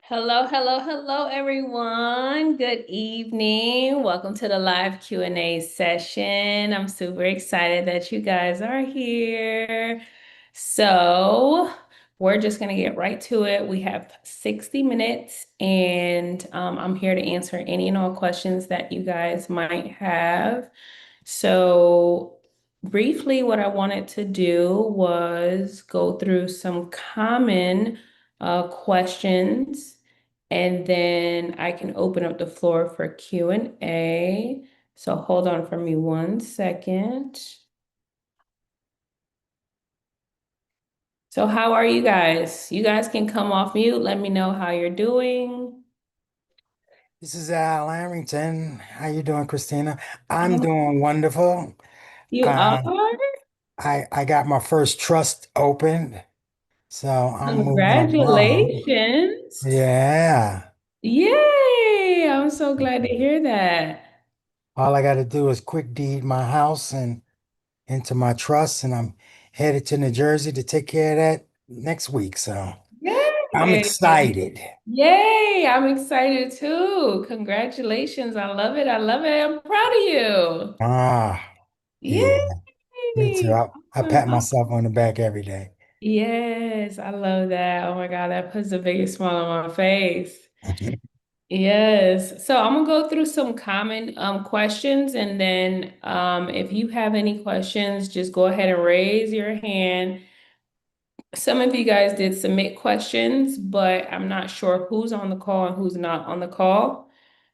Hello, hello, hello, everyone. Good evening. Welcome to the live Q&A session. I'm super excited that you guys are here. So, we're just going to get right to it. We have 60 minutes, and I'm here to answer any and all questions that you guys might have. So, briefly, what I wanted to do was go through some common questions, and then I can open up the floor for Q&A. So hold on for me 1 second. So how are you guys? You guys can come off mute. Let me know how you're doing. This is Al Arrington. How you doing, Christina? I'm doing wonderful. You are? Uh, I got my first trust opened, so I'm moving along. Congratulations. Yeah. Yay! I'm so glad to hear that. All I got to do is quick deed my house and into my trust, and I'm headed to New Jersey to take care of that next week. So I'm Yay! excited. Yay! I'm excited too. Congratulations. I love it. I love it. I'm proud of you. Ah, yeah, me too. Yay! I pat Awesome. myself on the back every day. Yes, I love that. Oh my God, that puts the biggest smile on my face. Yes. So I'm gonna go through some common questions, and then if you have any questions, just go ahead and raise your hand. Some of you guys did submit questions, but I'm not sure who's on the call and who's not on the call.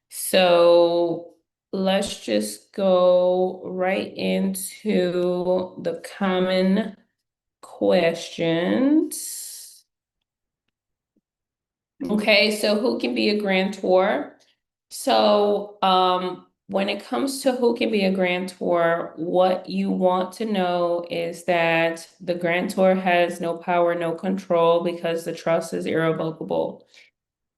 So let's just go right into the common questions. Okay, so who can be a grantor? So, when it comes to who can be a grantor, what you want to know is that the grantor has no power, no control because the trust is irrevocable.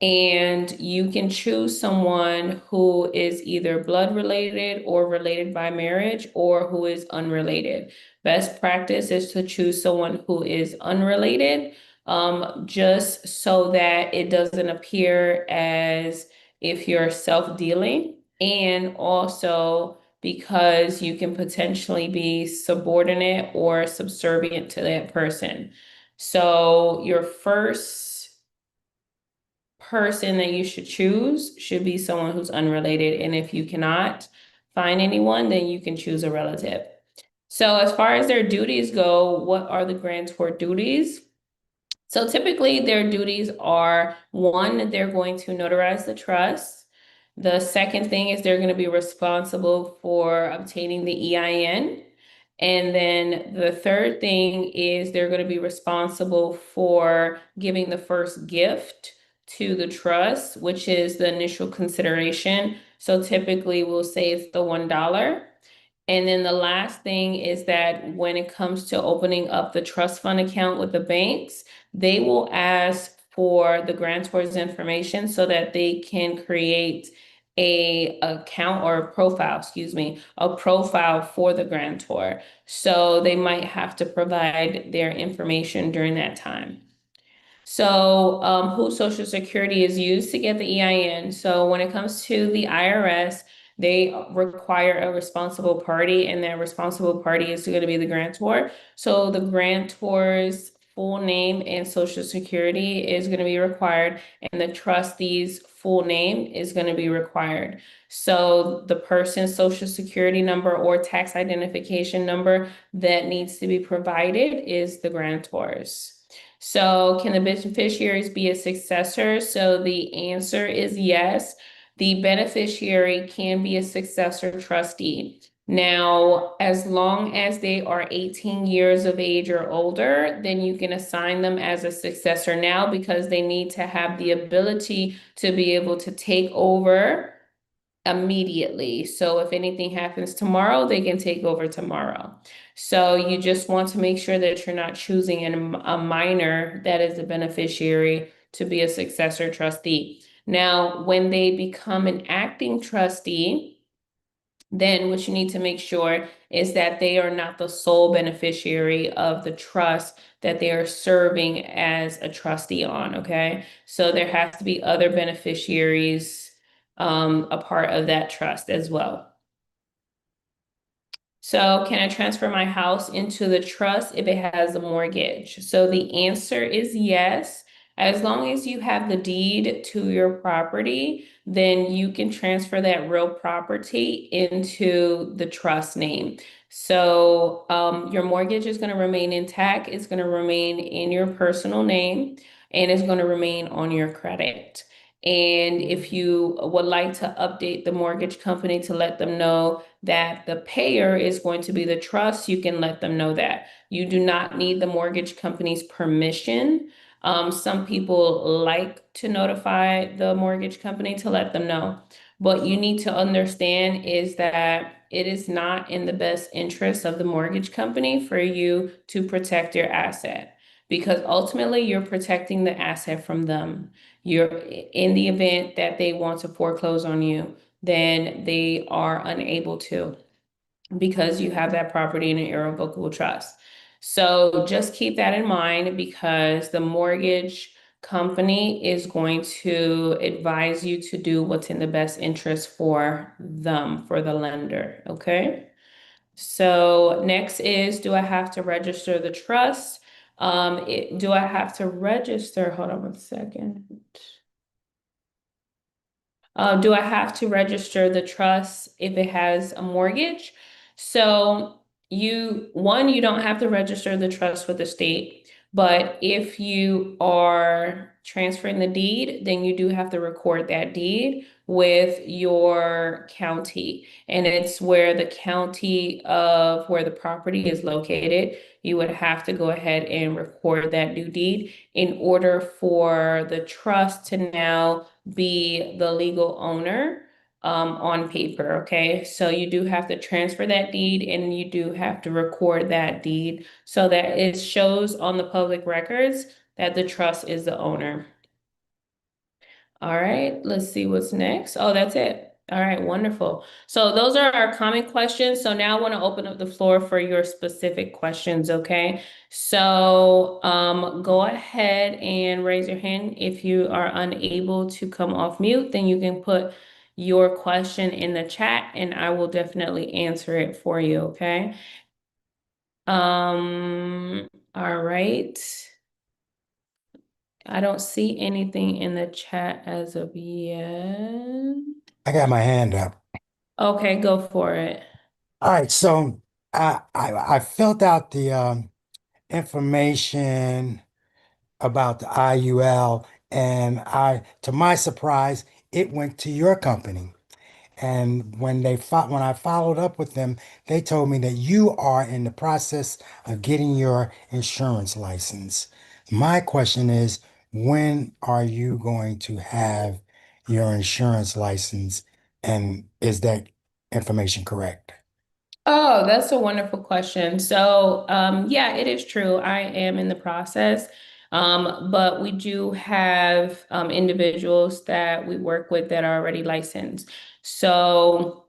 And you can choose someone who is either blood related or related by marriage or who is unrelated. Best practice is to choose someone who is unrelated, just so that it doesn't appear as if you're self-dealing, and also because you can potentially be subordinate or subservient to that person. So your first person that you should choose should be someone who's unrelated. And if you cannot find anyone, then you can choose a relative. So as far as their duties go, what are the grantor duties? So typically their duties are, one, they're going to notarize the trust. The second thing is they're going to be responsible for obtaining the EIN. And then the third thing is they're going to be responsible for giving the first gift to the trust, which is the initial consideration. So typically we'll say it's the $1. And then the last thing is that when it comes to opening up the trust fund account with the banks, they will ask for the grantor's information so that they can create a account or a profile, excuse me, a profile for the grantor. So they might have to provide their information during that time. So, whose social security is used to get the EIN. So when it comes to the IRS, they require a responsible party, and that responsible party is going to be the grantor. So the grantor's full name and social security is going to be required, and the trustee's full name is going to be required. So the person's social security number or tax identification number that needs to be provided is the grantor's. So can the beneficiaries be a successor? So the answer is yes. The beneficiary can be a successor trustee. Now, as long as they are 18 years of age or older, then you can assign them as a successor now, because they need to have the ability to be able to take over immediately. So if anything happens tomorrow, they can take over tomorrow. So you just want to make sure that you're not choosing a minor that is a beneficiary to be a successor trustee. Now, when they become an acting trustee, then what you need to make sure is that they are not the sole beneficiary of the trust that they are serving as a trustee on, okay? So there has to be other beneficiaries a part of that trust as well. So, can I transfer my house into the trust if it has a mortgage? So, the answer is yes. As long as you have the deed to your property, then you can transfer that real property into the trust name. So, your mortgage is going to remain intact, it's going to remain in your personal name, and it's going to remain on your credit. And if you would like to update the mortgage company to let them know that the payer is going to be the trust, you can let them know that. You do not need the mortgage company's permission. Some people like to notify the mortgage company to let them know. What you need to understand is that it is not in the best interest of the mortgage company for you to protect your asset because ultimately you're protecting the asset from them. You're in the event that they want to foreclose on you, then they are unable to because you have that property in an irrevocable trust. So just keep that in mind because the mortgage company is going to advise you to do what's in the best interest for them, for the lender. Okay. So next is, do I have to register the trust? Do I have to register? Hold on one second. Do I have to register the trust if it has a mortgage? So you don't have to register the trust with the state, but if you are transferring the deed, then you do have to record that deed with your county. And it's where the county of where the property is located. You would have to go ahead and record that new deed in order for the trust to now be the legal owner on paper, okay? So you do have to transfer that deed and you do have to record that deed so that it shows on the public records that the trust is the owner. All right, let's see what's next. Oh, that's it. All right, wonderful. So those are our common questions. So now I want to open up the floor for your specific questions, okay? So go ahead and raise your hand. If you are unable to come off mute, then you can put your question in the chat and I will definitely answer it for you, okay? All right. I don't see anything in the chat as of yet. I got my hand up. Okay, go for it. All right, so I filled out the information about the IUL, and to my surprise, it went to your company. And when I followed up with them, they told me that you are in the process of getting your insurance license. My question is, when are you going to have your insurance license? And is that information correct? Oh, that's a wonderful question. So, yeah, it is true. I am in the process. But we do have individuals that we work with that are already licensed. So,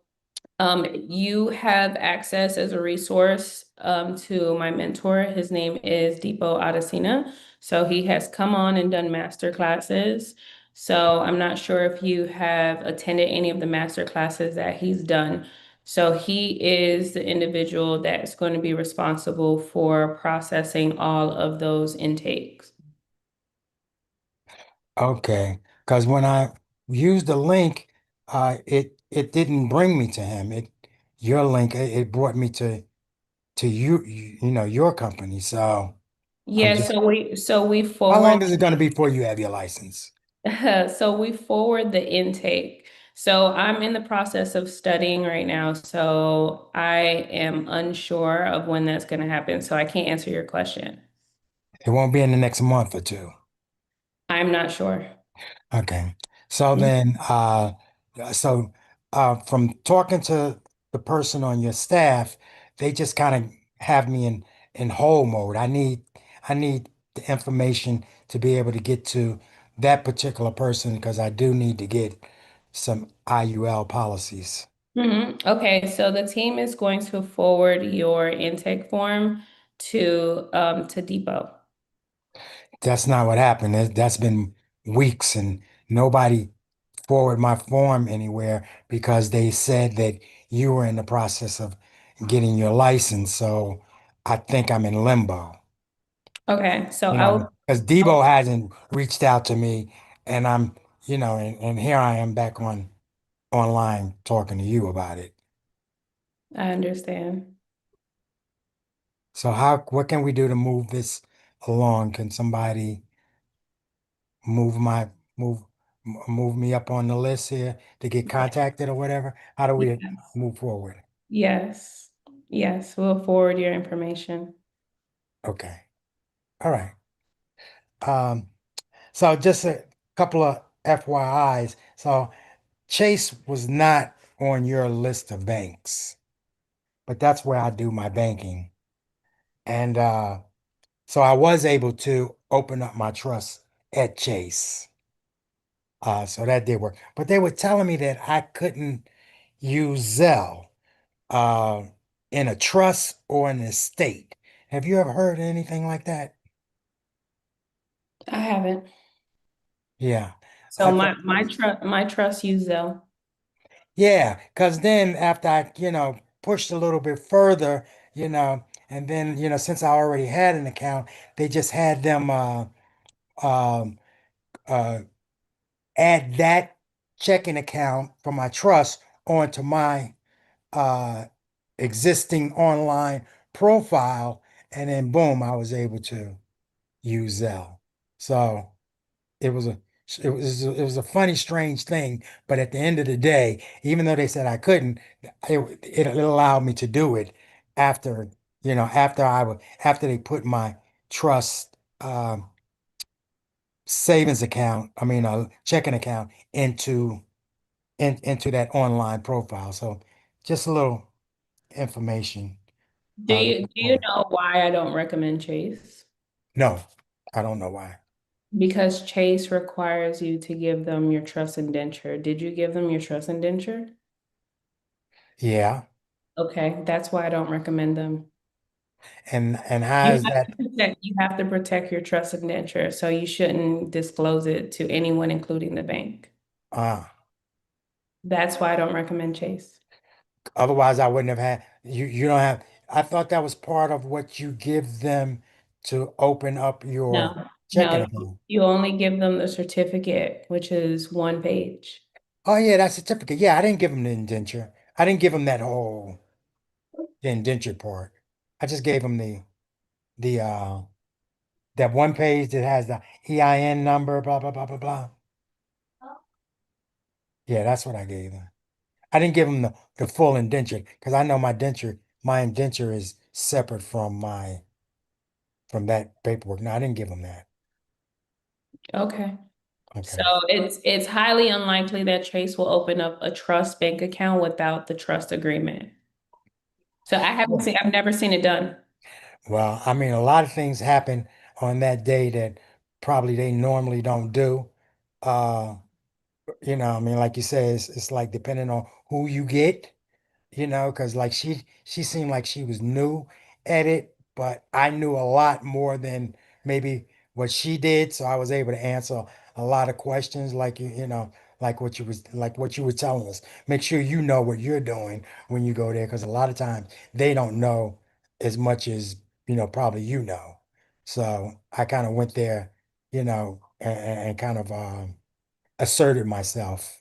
you have access as a resource to my mentor. His name is Deepo Adesina. So he has come on and done master classes. So I'm not sure if you have attended any of the master classes that he's done. So he is the individual that's going to be responsible for processing all of those intakes. Okay, because when I used the link, it didn't bring me to him. Your link it brought me to you know your company. So I'm Yeah, just so we how forward long is it going to be before you have your license? So we forward the intake. So I'm in the process of studying right now. So I am unsure of when that's going to happen. So I can't answer your question. It won't be in the next month or two. I'm not sure. Okay. So then, so from talking to the person on your staff, they just kind of have me in hold mode. I need the information to be able to get to that particular person because I do need to get some IUL policies. Okay, so the team is going to forward your intake form to Depot. That's not what happened. That's been weeks and nobody forwarded my form anywhere because they said that you were in the process of getting your license. So I think I'm in limbo. Okay, so You know, because I'll Debo hasn't reached out to me and I'm, and here I am back on online talking to you about it. I understand. So what can we do to move this along? Can somebody move my, move, move me up on the list here to get contacted or whatever? How do we Yes. move forward? Yes. Yes, we'll forward your information. Okay. All right. Um, so just a couple of FYIs. So Chase was not on your list of banks, but that's where I do my banking. And so I was able to open up my trust at Chase. So that did work. But they were telling me that I couldn't use Zelle uh, in a trust or an estate. Have you ever heard anything like that? I haven't. Yeah. So I thought, my trust use Zelle. yeah, because then after I, pushed a little bit further, and then, since I already had an account, they just had them um, uh, add that checking account for my trust onto my uh, existing online profile, and then boom, I was able to use Zelle. So it was a it was a funny, strange thing, but at the end of the day, even though they said I couldn't, it allowed me to do it after after they put my trust savings account, I mean a checking account into that online profile. So just a little information. Do you know why I don't recommend Chase? No, I don't know why. Because Chase requires you to give them your trust indenture. Did you give them your trust indenture? Yeah, Okay, that's why I don't recommend them. and how is that? You have to protect your trust indenture, so you shouldn't disclose it to anyone, including the bank. Uh, That's why I don't recommend Chase. Otherwise, I wouldn't have had you. You don't have. I thought that was part of what you give them to open up your No, checking no, account. you only give them the certificate, which is one page. Oh yeah, that certificate. Yeah, I didn't give them the indenture. I didn't give them that whole the indenture part. I just gave them the that one page that has the EIN number, blah blah blah blah blah. Yeah, that's what I gave them. I didn't give them the full indenture because I know my indenture is separate from that paperwork. No, I didn't give them that. Okay. So Okay. it's highly unlikely that Chase will open up a trust bank account without the trust agreement. So I've never seen it done. Well, I mean, a lot of things happen on that day that probably they normally don't do. Uh, I mean, like you say, it's like depending on who you get. Because like she seemed like she was new at it, but I knew a lot more than maybe what she did, so I was able to answer a lot of questions like like what you were telling us. Make sure you know what you're doing when you go there, because a lot of times they don't know as much as probably So I kind of went there, and kind of asserted myself,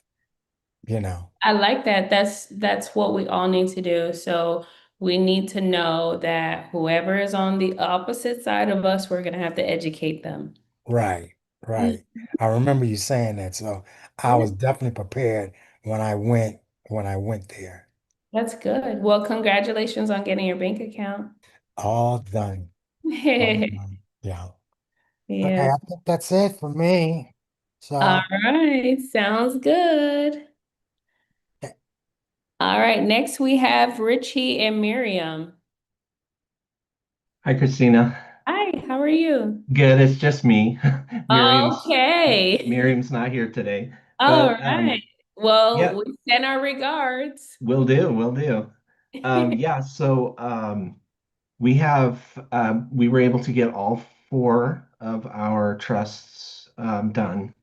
you know. I like that. That's what we all need to do. So we need to know that whoever is on the opposite side of us, we're gonna have to educate them. Right, Mm. right. I remember you saying that, so I Yeah, was definitely prepared when I went there. that's good. Well, congratulations on getting your bank account. All done. All done. Yeah. Okay, Yeah. I think that's it for me. All So, right. Sounds good. All right. Next we have Richie and Miriam. Hi, Christina. Hi, how are you? Good, it's just me. Miriam's Okay. Miriam's not here today. All But right. Well, Yeah, we send our regards. will do, will do. Yeah, so we were able to get all four of our trusts done.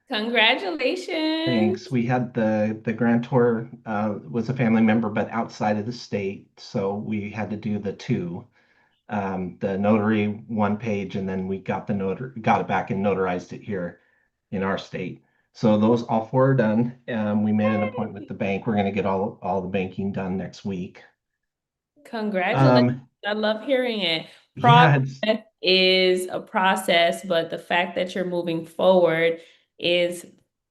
Thanks. Congratulations. We had the grantor was a family member, but outside of the state, so we had to do the two. The notary one page, and then we got it back and notarized it here in our state. So those all four are done. We made an appointment with the bank. We're going to get all the banking done next week. Congratulations. Um, I love hearing it. yeah, Progress is a process, but the fact that you're moving forward is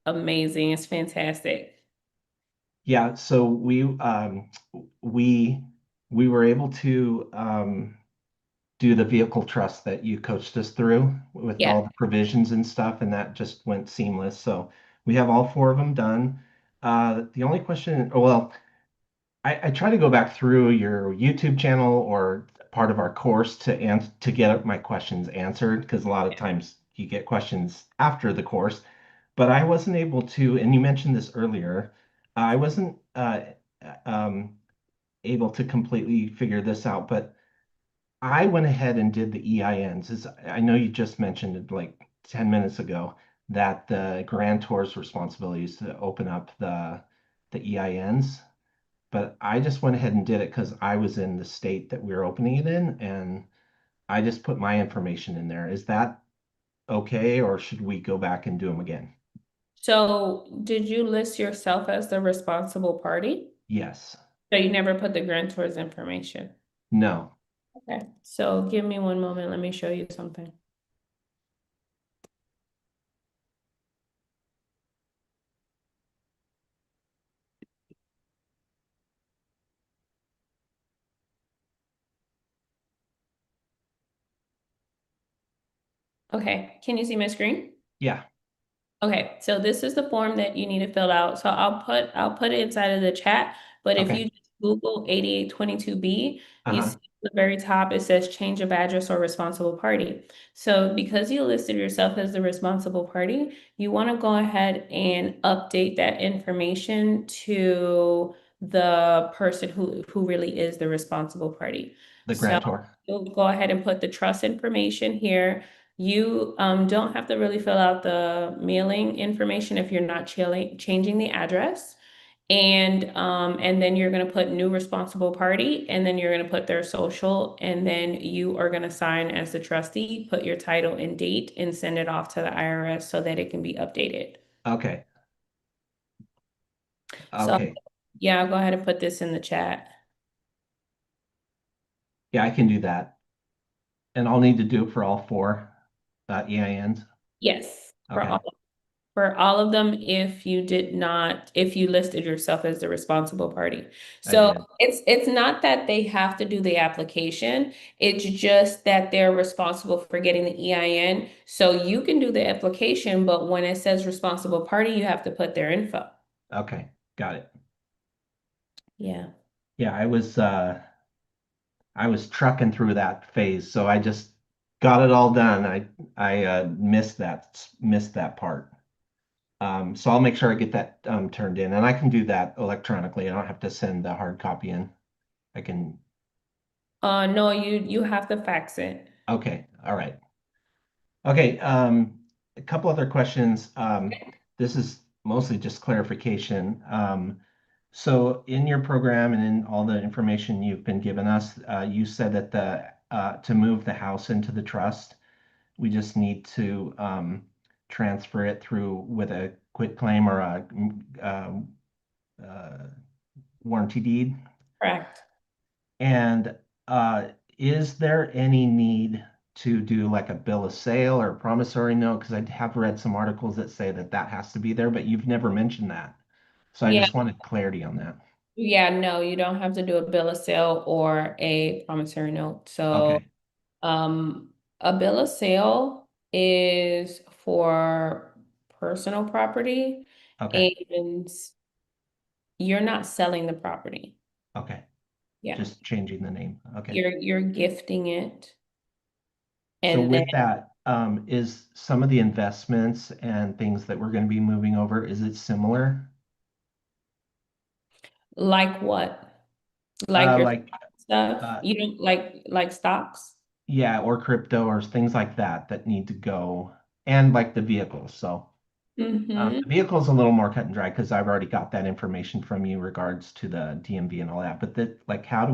amazing. It's fantastic. yeah. So we we were able to do the vehicle trust that you coached us through with Yeah. all the provisions and stuff, and that just went seamless. So we have all four of them done. The only question, well, I try to go back through your YouTube channel or part of our course to get my questions answered because a lot of times you get questions after the course, but I wasn't able to, and you mentioned this earlier, I wasn't um, able to completely figure this out, but I went ahead and did the EINs. I know you just mentioned it like 10 minutes ago that the grantor's responsibility is to open up the EINs, but I just went ahead and did it because I was in the state that we were opening it in, and I just put my information in there. Is that okay, or should we go back and do them again? So, did you list yourself as the responsible party? Yes. So you never put the grantor's information. No. Okay. So give me one moment. Let me show you something. Okay. Can you see my screen? Yeah. Okay, so this is the form that you need to fill out. So I'll put it inside of the chat, but if you Okay. just Google 8822B, you see Uh-huh. at the very top it says change of address or responsible party. So because you listed yourself as the responsible party, you want to go ahead and update that information to the person who really is the responsible party. The So grantor. you'll go ahead and put the trust information here. You don't have to really fill out the mailing information if you're not changing the address. And then you're going to put new responsible party, and then you're going to put their social, and then you are going to sign as the trustee, put your title and date, and send it off to the IRS so that it can be updated. Okay. So Okay. yeah, I'll go ahead and put this in the chat. Yeah, I can do that. And I'll need to do it for all four EINs. Yes, Okay. for all of them, if you listed yourself as the responsible party. I So did. it's not that they have to do the application, it's just that they're responsible for getting the EIN. So you can do the application, but when it says responsible party, you have to put their info. Okay. Got it. Yeah. Yeah, I was trucking through that phase, so I just got it all done. I missed that part. So I'll make sure I get that turned in, and I can do that electronically. I don't have to send the hard copy in. I can. No, you have to fax it. Okay. All right. Okay. A couple other questions. This is mostly just clarification. So in your program and in all the information you've been given us, you said that the to move the house into the trust, we just need to transfer it through with a quit claim or a uh, warranty deed. Correct. And is there any need to do like a bill of sale or a promissory note? Because I have read some articles that say that that has to be there, but you've never mentioned that. So I Yeah, just wanted clarity on that. yeah, no, you don't have to do a bill of sale or a promissory note. So Okay. Um, a bill of sale is for personal property Okay. and you're not selling the property. Okay. Yeah. Just changing the name. Okay. You're gifting it. So And then with that, is some of the investments and things that we're going to be moving over, is it similar? Like what? Like your Like stuff? uh, You don't like stocks? yeah, or crypto or things like that that need to go, and like the vehicles. So Mm-hmm. the vehicle's a little more cut and dry because I've already got that information from you regards to the DMV and all that. But that, like, how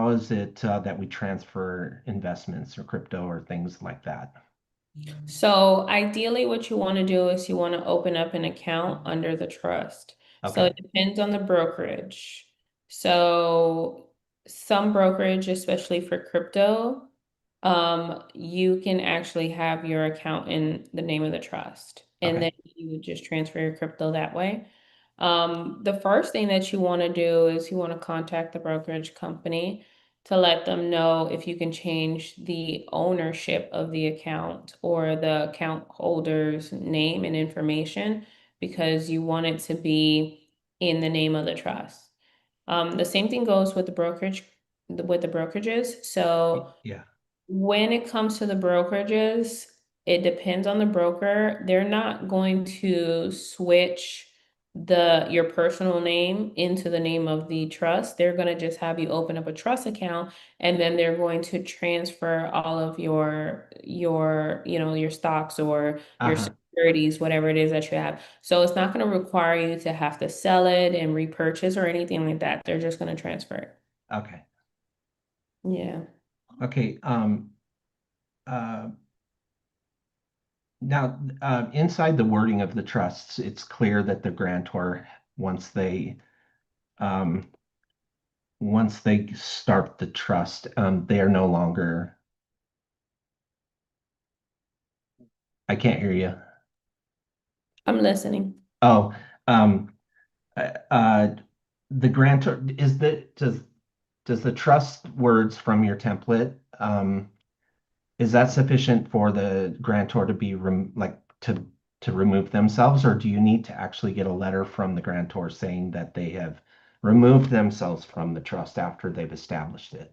is it that we transfer investments or crypto or things like that? So ideally, what you want to do is you want to open up an account under the trust. So Okay. it depends on the brokerage. So some brokerage, especially for crypto, you can actually have your account in the name of the trust, and Okay. then you would just transfer your crypto that way. The first thing that you want to do is you want to contact the brokerage company to let them know if you can change the ownership of the account or the account holder's name and information because you want it to be in the name of the trust. The same thing goes with the brokerage, with the brokerages. So Yeah. when it comes to the brokerages, it depends on the broker. They're not going to switch your personal name into the name of the trust. They're going to just have you open up a trust account and then they're going to transfer all of your stocks or your Uh-huh. securities, whatever it is that you have. So it's not going to require you to have to sell it and repurchase or anything like that. They're just going to transfer it. Okay. Yeah. Okay. Uh, Now, inside the wording of the trusts, it's clear that the grantor, once they um, once they start the trust, they are no longer. I can't hear you. I'm listening. Oh, um, uh, uh, the grantor does the trust words from your template, is that sufficient for the grantor to be like to remove themselves, or do you need to actually get a letter from the grantor saying that they have removed themselves from the trust after they've established it?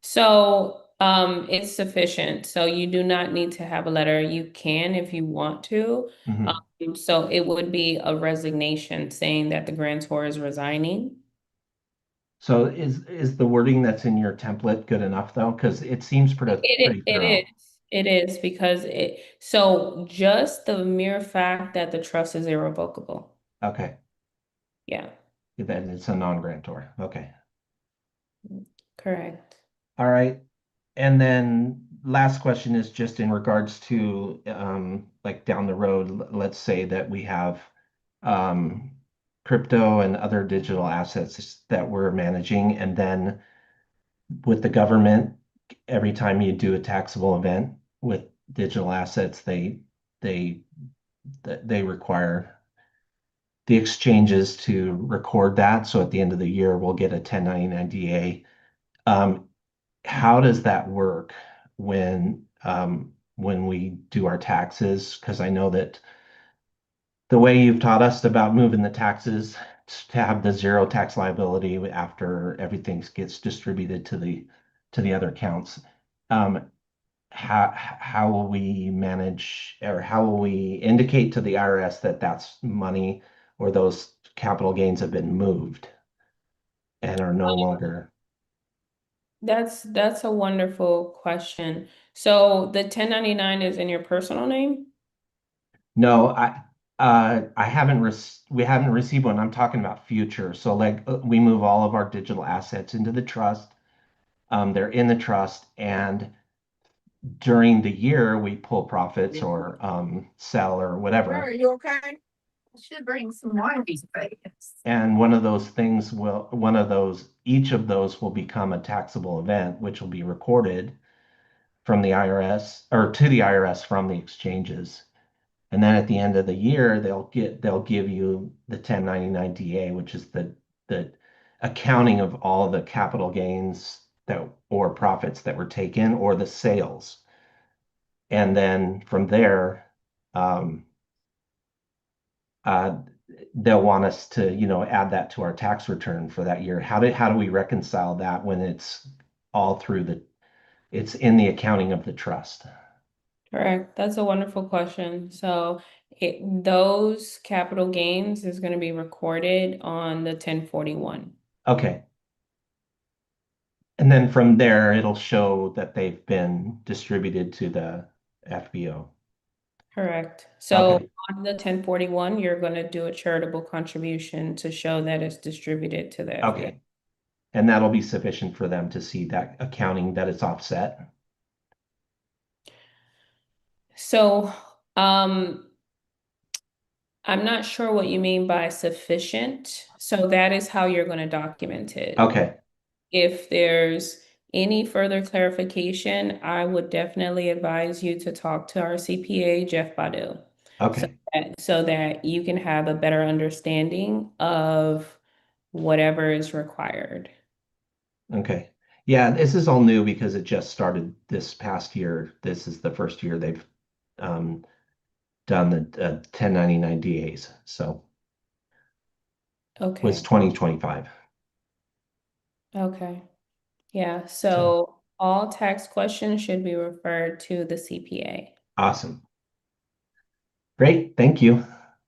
So, it's sufficient. So you do not need to have a letter. You can if you want to. Mhm. So it would be a resignation saying that the grantor is resigning. So is the wording that's in your template good enough though? Because it seems pretty It thorough. is. It is because so just the mere fact that the trust is irrevocable. Okay, Yeah, then it's a non-grantor. Okay. correct. All right. And then last question is just in regards to like down the road, let's say that we have um, crypto and other digital assets that we're managing, and then with the government, every time you do a taxable event with digital assets, they they require the exchanges to record that. So at the end of the year, we'll get a 1099 DA. Um, how does that work when we do our taxes? Because I know that the way you've taught us about moving the taxes to have the zero tax liability after everything gets distributed to the other accounts. Um, how will we manage, or how will we indicate to the IRS that that's money or those capital gains have been moved and are no longer? That's a wonderful question. So the 1099 is in your personal name? No, I haven't we haven't received one. I'm talking about future. So like we move all of our digital assets into the trust. They're in the trust, and during the year we pull profits or sell or whatever. Are you okay? I should bring some water these days. And one of those, each of those will become a taxable event, which will be recorded from the IRS or to the IRS from the exchanges. And then at the end of the year, they'll give you the 1099 DA, which is the accounting of all the capital gains that or profits that were taken or the sales. And then from there, um, uh, they'll want us to, add that to our tax return for that year. How do we reconcile that when it's all through it's in the accounting of the trust? Correct. That's a wonderful question. So those capital gains is going to be recorded on the 1041. Okay. And then from there, it'll show that they've been distributed to the FBO. Correct. So Okay. on the 1041, you're going to do a charitable contribution to show that it's distributed to the FBO. Okay. And that'll be sufficient for them to see that accounting that it's offset. So, I'm not sure what you mean by sufficient. So that is how you're going to document it. Okay. If there's any further clarification, I would definitely advise you to talk to our CPA, Jeff Badu. Okay. So that you can have a better understanding of whatever is required. Okay. Yeah, this is all new because it just started this past year. This is the first year they've done the 1099 DAs. So Okay. was 2025. Okay. Yeah. So all tax questions should be referred to the CPA. Awesome. Great. Thank you.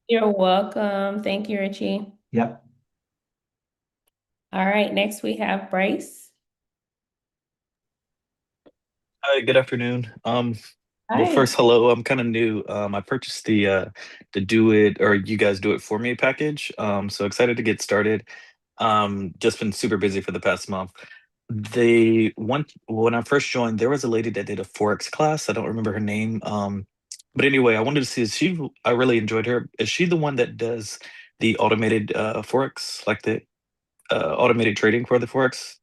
You're welcome. Thank you, Richie. Yep. All right. Next we have Bryce. Hi, good afternoon. Well, Hi. first, hello. I'm kind of new. I purchased the Do It or You Guys Do It For Me package. So excited to get started. Just been super busy for the past month. When I first joined, there was a lady that did a Forex class. I don't remember her name. But anyway, I wanted to see, I really enjoyed her. Is she the one that does the automated Forex, like the automated trading for the Forex?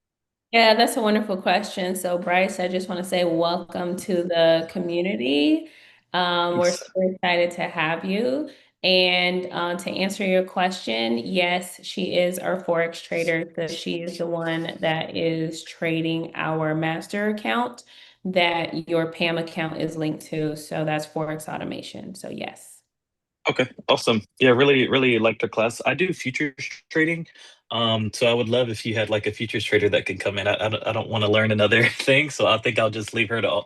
Yeah, that's a wonderful question. So, Bryce, I just want to say welcome to the community. We're Thanks. super excited to have you. And to answer your question, yes, she is our Forex trader. So she is the one that is trading our master account that your PAM account is linked to. So that's Forex automation. So yes. Okay, awesome. Yeah, really, really liked her class. I do futures trading. So I would love if you had like a futures trader that can come in. I don't want to learn another thing, so I think I'll just leave her to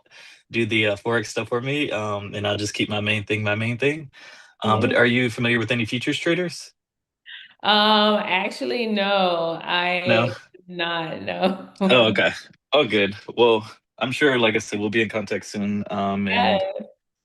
do the Forex stuff for me. And I'll just keep my main thing, my main thing. But are you familiar with any futures traders? Actually, no, No? I not know. Oh, okay. Oh, good. Well, I'm sure, like I said, we'll be in contact soon. And Yes.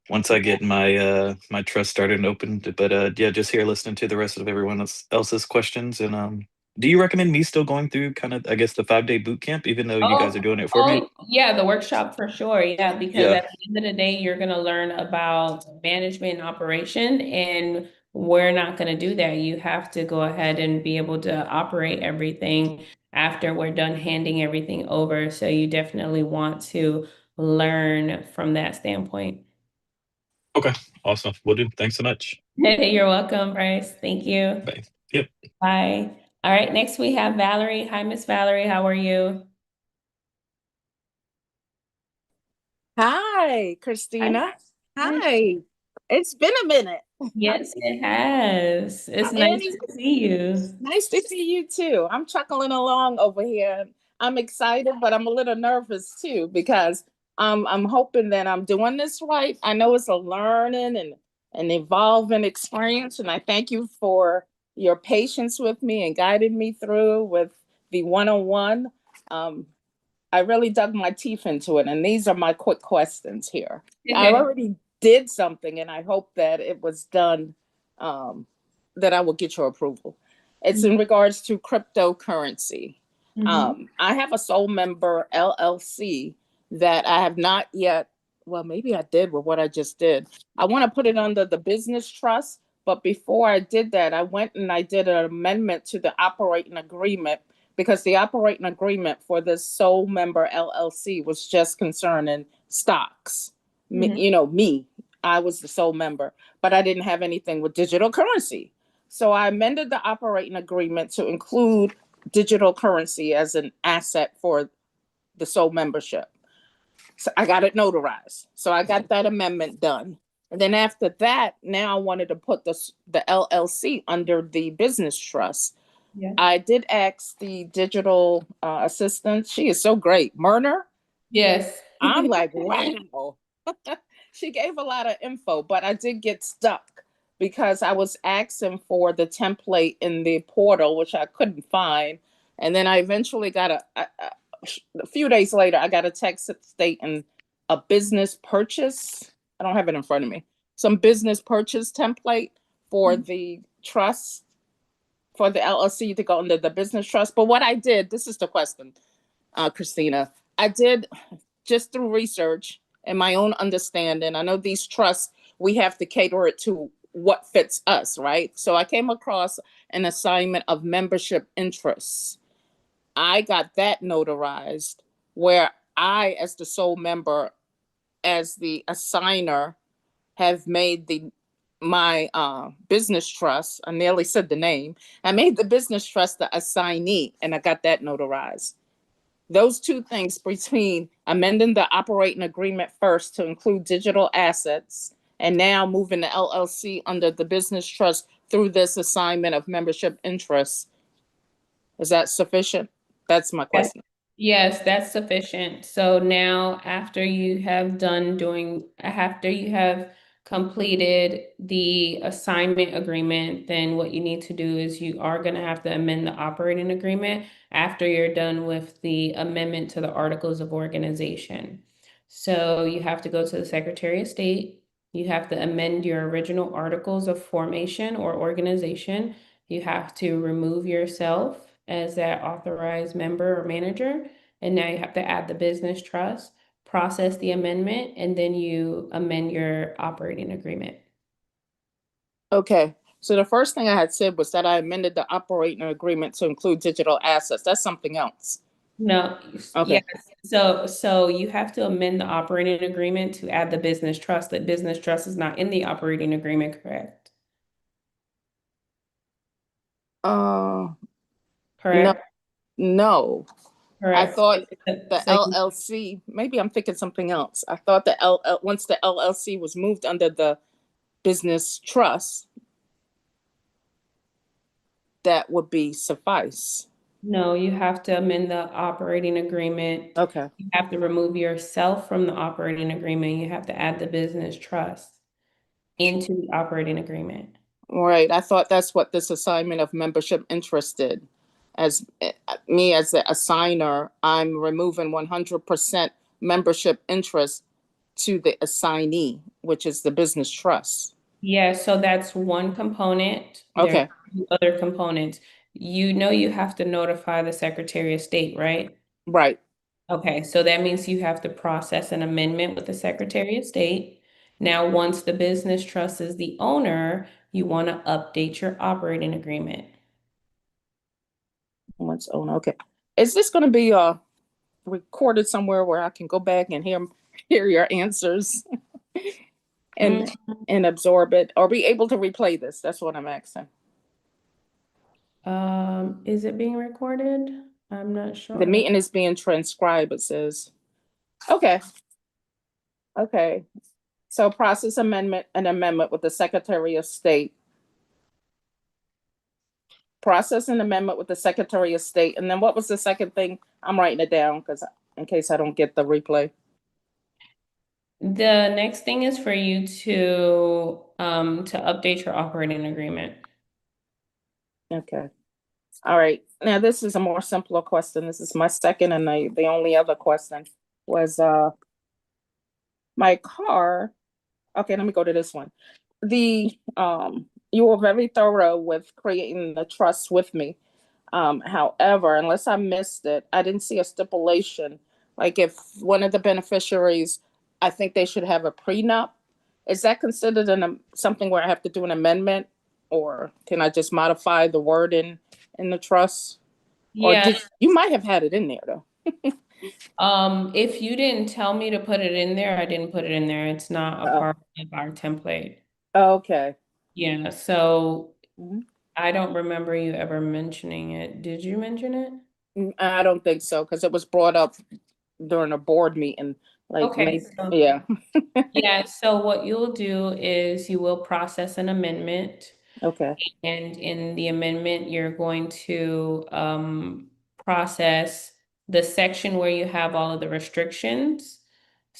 once I get my trust started and opened. But yeah, just here listening to the rest of everyone else's questions. And do you recommend me still going through kind of, I guess, the 5-day boot camp, even though you guys are doing it for me? Yeah, the workshop for sure. Yeah, because Yeah. at the end of the day, you're going to learn about management and operation, and we're not going to do that. You have to go ahead and be able to operate everything after we're done handing everything over. So you definitely want to learn from that standpoint. Okay. Awesome. Will do. Thanks so much. You're welcome, Bryce. Thank you. Bye. Yep. Bye. All right, next we have Valerie. Hi, Miss Valerie. How are you? Hi, Christina. Hi. Hi. It's been a minute. Yes, it has. It's nice And to see you. nice to see you too. I'm chuckling along over here. I'm excited, but I'm a little nervous too because I'm hoping that I'm doing this right. I know it's a learning and an evolving experience, and I thank you for your patience with me and guiding me through with the one-on-one. I really dug my teeth into it, and these are my quick questions here. I already did something, and I hope that it was done, that I will get your approval. It's in regards to cryptocurrency. I have a sole member LLC that I have not yet, well, maybe I did with what I just did. I want to put it under the business trust, but before I did that, I went and I did an amendment to the operating agreement because the operating agreement for this sole member LLC was just concerning stocks. Me, I was the sole member, but I didn't have anything with digital currency. So I amended the operating agreement to include digital currency as an asset for the sole membership. So I got it notarized. So I got that amendment done. And then after that, now I wanted to put the LLC under the business trust. Yeah. I did ask the digital assistant. She is so great. Myrna? Yes. I'm like, wow. She gave a lot of info, but I did get stuck because I was asking for the template in the portal, which I couldn't find. And then I eventually got a few days later, I got a text stating a business purchase. I don't have it in front of me. Some business purchase template for the trust, for the LLC to go under the business trust. But what I did, this is the question, Christina. I did just through research and my own understanding. I know these trusts, we have to cater it to what fits us, right? So I came across an assignment of membership interests. I got that notarized where I, as the sole member, as the assigner, have made my business trust. I nearly said the name. I made the business trust the assignee, and I got that notarized. Those two things, between amending the operating agreement first to include digital assets and now moving the LLC under the business trust through this assignment of membership interests, is that sufficient? That's my question. Yes, that's sufficient. So now after you have after you have completed the assignment agreement, then what you need to do is you are going to have to amend the operating agreement after you're done with the amendment to the articles of organization. So you have to go to the Secretary of State. You have to amend your original articles of formation or organization. You have to remove yourself as that authorized member or manager. And now you have to add the business trust, process the amendment, and then you amend your operating agreement. Okay, so the first thing I had said was that I amended the operating agreement to include digital assets. That's something else. No, Okay. yes. So you have to amend the operating agreement to add the business trust. The business trust is not in the operating agreement, correct? No, Correct? no. I Correct. thought the So LLC, maybe I'm thinking something else. I thought once the LLC was moved under the business trust, that would be suffice. no, you have to amend the operating agreement. Okay. You have to remove yourself from the operating agreement. You have to add the business trust into the operating agreement. Right. I thought that's what this assignment of membership interest did. As me as the assigner, I'm removing 100% membership interest to the assignee, which is the business trust. Yeah, so that's one component. There Okay. are two other components. You know you have to notify the Secretary of State, right? Right. Okay, so that means you have to process an amendment with the Secretary of State. Now, once the business trust is the owner, you want to update your operating agreement. Once own. Okay. Is this going to be recorded somewhere where I can go back and hear your answers and and absorb it, or be able to replay this? That's what I'm asking. Is it being recorded? I'm not The sure. meeting is being transcribed, it says. Okay. Okay. So process an amendment with the Secretary of State. Process an amendment with the Secretary of State. And then what was the second thing? I'm writing it down because in case I don't get the replay. The next thing is for you to update your operating agreement. Okay. All right. Now this is a more simpler question. This is my second, and the only other question was my car. Okay, let me go to this one. You were very thorough with creating the trust with me. However, unless I missed it, I didn't see a stipulation. Like if one of the beneficiaries, I think they should have a prenup. Is that considered something where I have to do an amendment, or can I just modify the word in the trust? Or Yeah, you might have had it in there though. if you didn't tell me to put it in there, I didn't put it in there. It's not a part of our template. Okay. Yeah, so Mhm. I don't remember you ever mentioning it. Did you mention it? I don't think so, because it was brought up during a board meeting. Like Okay, maybe, so yeah. yeah, so what you'll do is you will process an amendment, Okay. and in the amendment, you're going to process the section where you have all of the restrictions.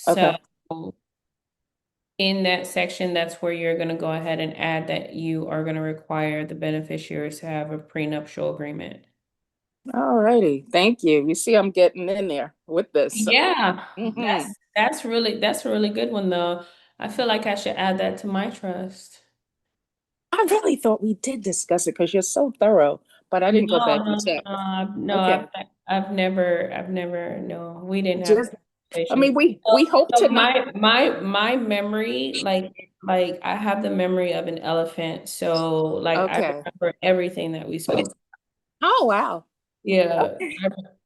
Okay. So in that section, that's where you're going to go ahead and add that you are going to require the beneficiaries to have a prenuptial agreement. All righty. Thank you. You see, I'm getting in there with this. Yeah, Mhm. that's a really good one though. I feel like I should add that to my trust. I really thought we did discuss it because you're so thorough, but I didn't go back and check. No, Okay. I've never, no, we didn't have Just, that I conversation. mean, we hope So to not. my memory, like I have the memory of an elephant. So like I Okay. remember everything that we spoke. Oh, wow. Yeah, Okay.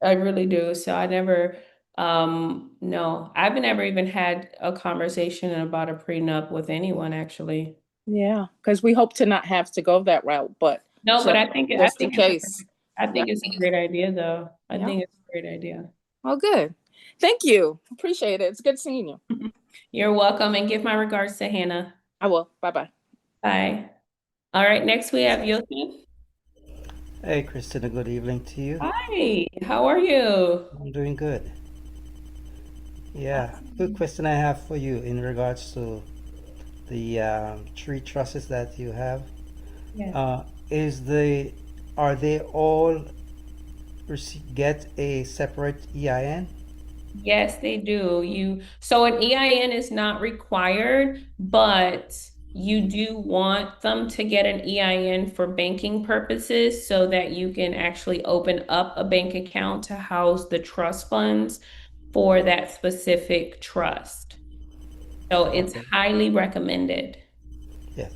I really do. So I never, no, I've never even had a conversation about a prenup with anyone actually. Yeah, because we hope to not have to go that route, but No, but just in case. I think it's a great idea though. I Yeah. think it's a great idea. Oh, good. Thank you. Appreciate it. It's good seeing you. You're welcome and give my regards to Hannah. I will. Bye-bye. Bye. All right, next we have Yosef. Hey, Christina, good evening to you. Hi, how are you? I'm doing good. Yeah, good question I have for you in regards to the three trusts that you have. Yeah. Are they all get a separate EIN? Yes, they do. So an EIN is not required, but you do want them to get an EIN for banking purposes so that you can actually open up a bank account to house the trust funds for that specific trust. So it's Okay. highly recommended. Yes.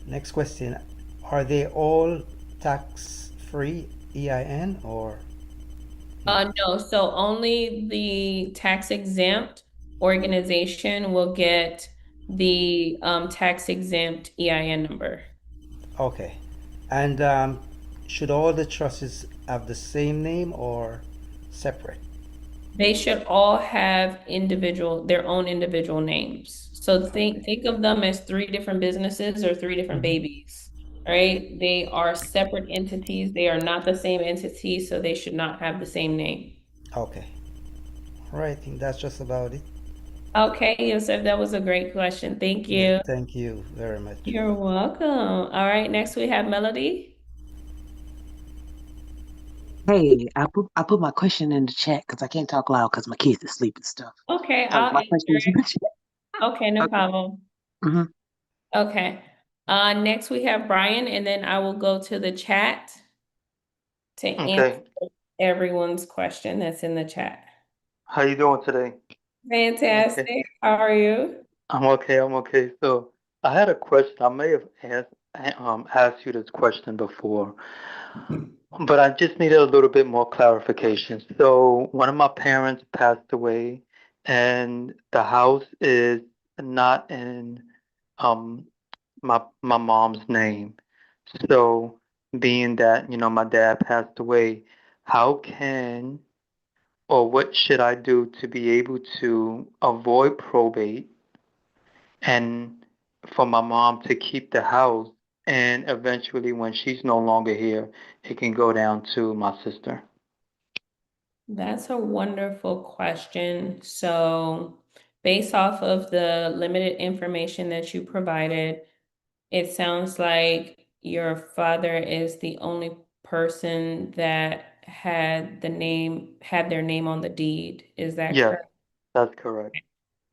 Next question. Are they all tax-free EIN or no? No, so only the tax exempt organization will get the tax exempt EIN number. Okay. And should all the trusts have the same name or separate? They should all have their own individual names. So think of them as three different businesses or three different Mhm. babies, right? They are separate entities. They are not the same entity, so they should not have the same name. Okay. All right, I think that's just about it. Okay, Yosef, that was a great question. Thank Yeah, you. thank you very much. You're welcome. All right, next we have Melody. Hey, I put my question in the chat because I can't talk loud because my kids are asleep and stuff. Okay, So I'll my answer question is in it. the chat. Okay, no Okay. problem. hmm Okay. Next we have Brian, and then I will go to the chat to answer Okay, everyone's question that's in the chat. how you doing today? Okay, Fantastic. How are you? I'm okay. I'm okay. So I had a question. I may have asked you this question before, but I just needed a little bit more clarification. So one of my parents passed away, and the house is not in um my mom's name. So being that, my dad passed away, how can or what should I do to be able to avoid probate and for my mom to keep the house and eventually when she's no longer here, it can go down to my sister. That's a wonderful question. So, based off of the limited information that you provided, it sounds like your father is the only person that had their name on the deed. Is that Yes, correct? that's correct.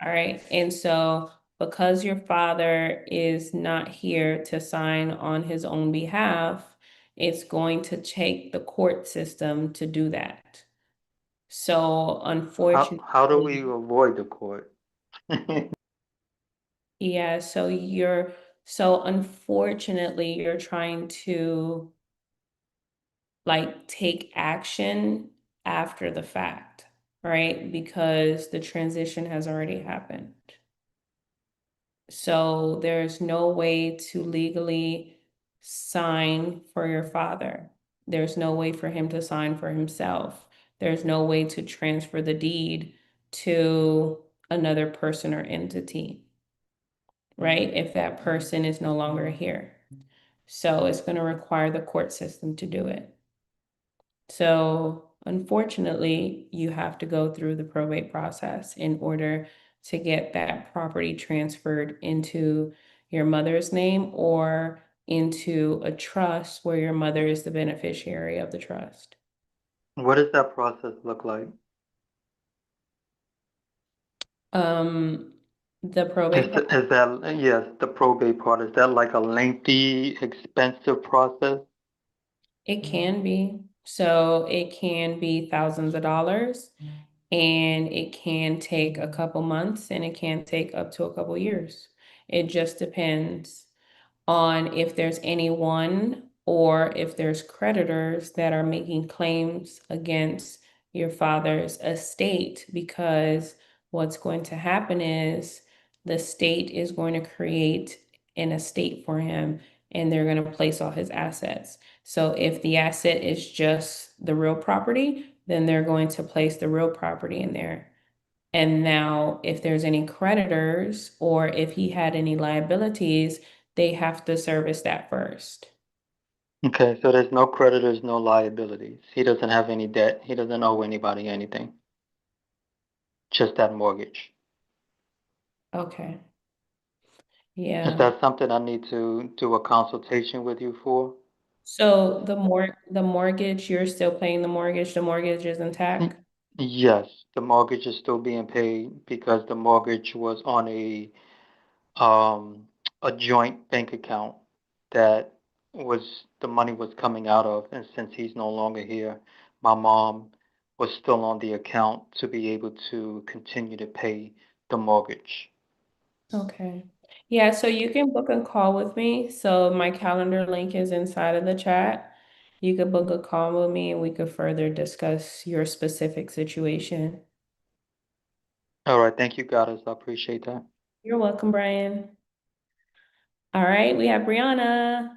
All right. And so because your father is not here to sign on his own behalf, it's going to take the court system to do that. So How do we unfortunately, avoid the court? yeah, so unfortunately you're trying to like take action after the fact, right? Because the transition has already happened. So there's no way to legally sign for your father. There's no way for him to sign for himself. There's no way to transfer the deed to another person or entity, right? If that person is no longer here. So it's going to require the court system to do it. So unfortunately, you have to go through the probate process in order to get that property transferred into your mother's name or into a trust where your mother is the beneficiary of the trust. What does that process look like? The probate. Is that, yes, the probate part, is that like a lengthy, expensive process? It can be. So it can be thousands of dollars, and it can take a couple months, and it can take up to a couple years. It just depends on if there's anyone or if there's creditors that are making claims against your father's estate, because what's going to happen is the state is going to create an estate for him, and they're going to place all his assets. So if the asset is just the real property, then they're going to place the real property in there. And now, if there's any creditors or if he had any liabilities, they have to service that first. Okay, so there's no creditors, no liabilities. He doesn't have any debt. He doesn't owe anybody anything. Just that mortgage. Okay. Is Yeah. that something I need to do a consultation with you for? So the mortgage, you're still paying the mortgage is intact? Yes, the mortgage is still being paid because the mortgage was on um a joint bank account that the money was coming out of, and since he's no longer here, my mom was still on the account to be able to continue to pay the mortgage. Okay. Yeah, so you can book a call with me. So my calendar link is inside of the chat. You could book a call with me and we could further discuss your specific situation. All right, thank you, Goddess. I appreciate that. You're welcome, Brian. All right, we have Brianna.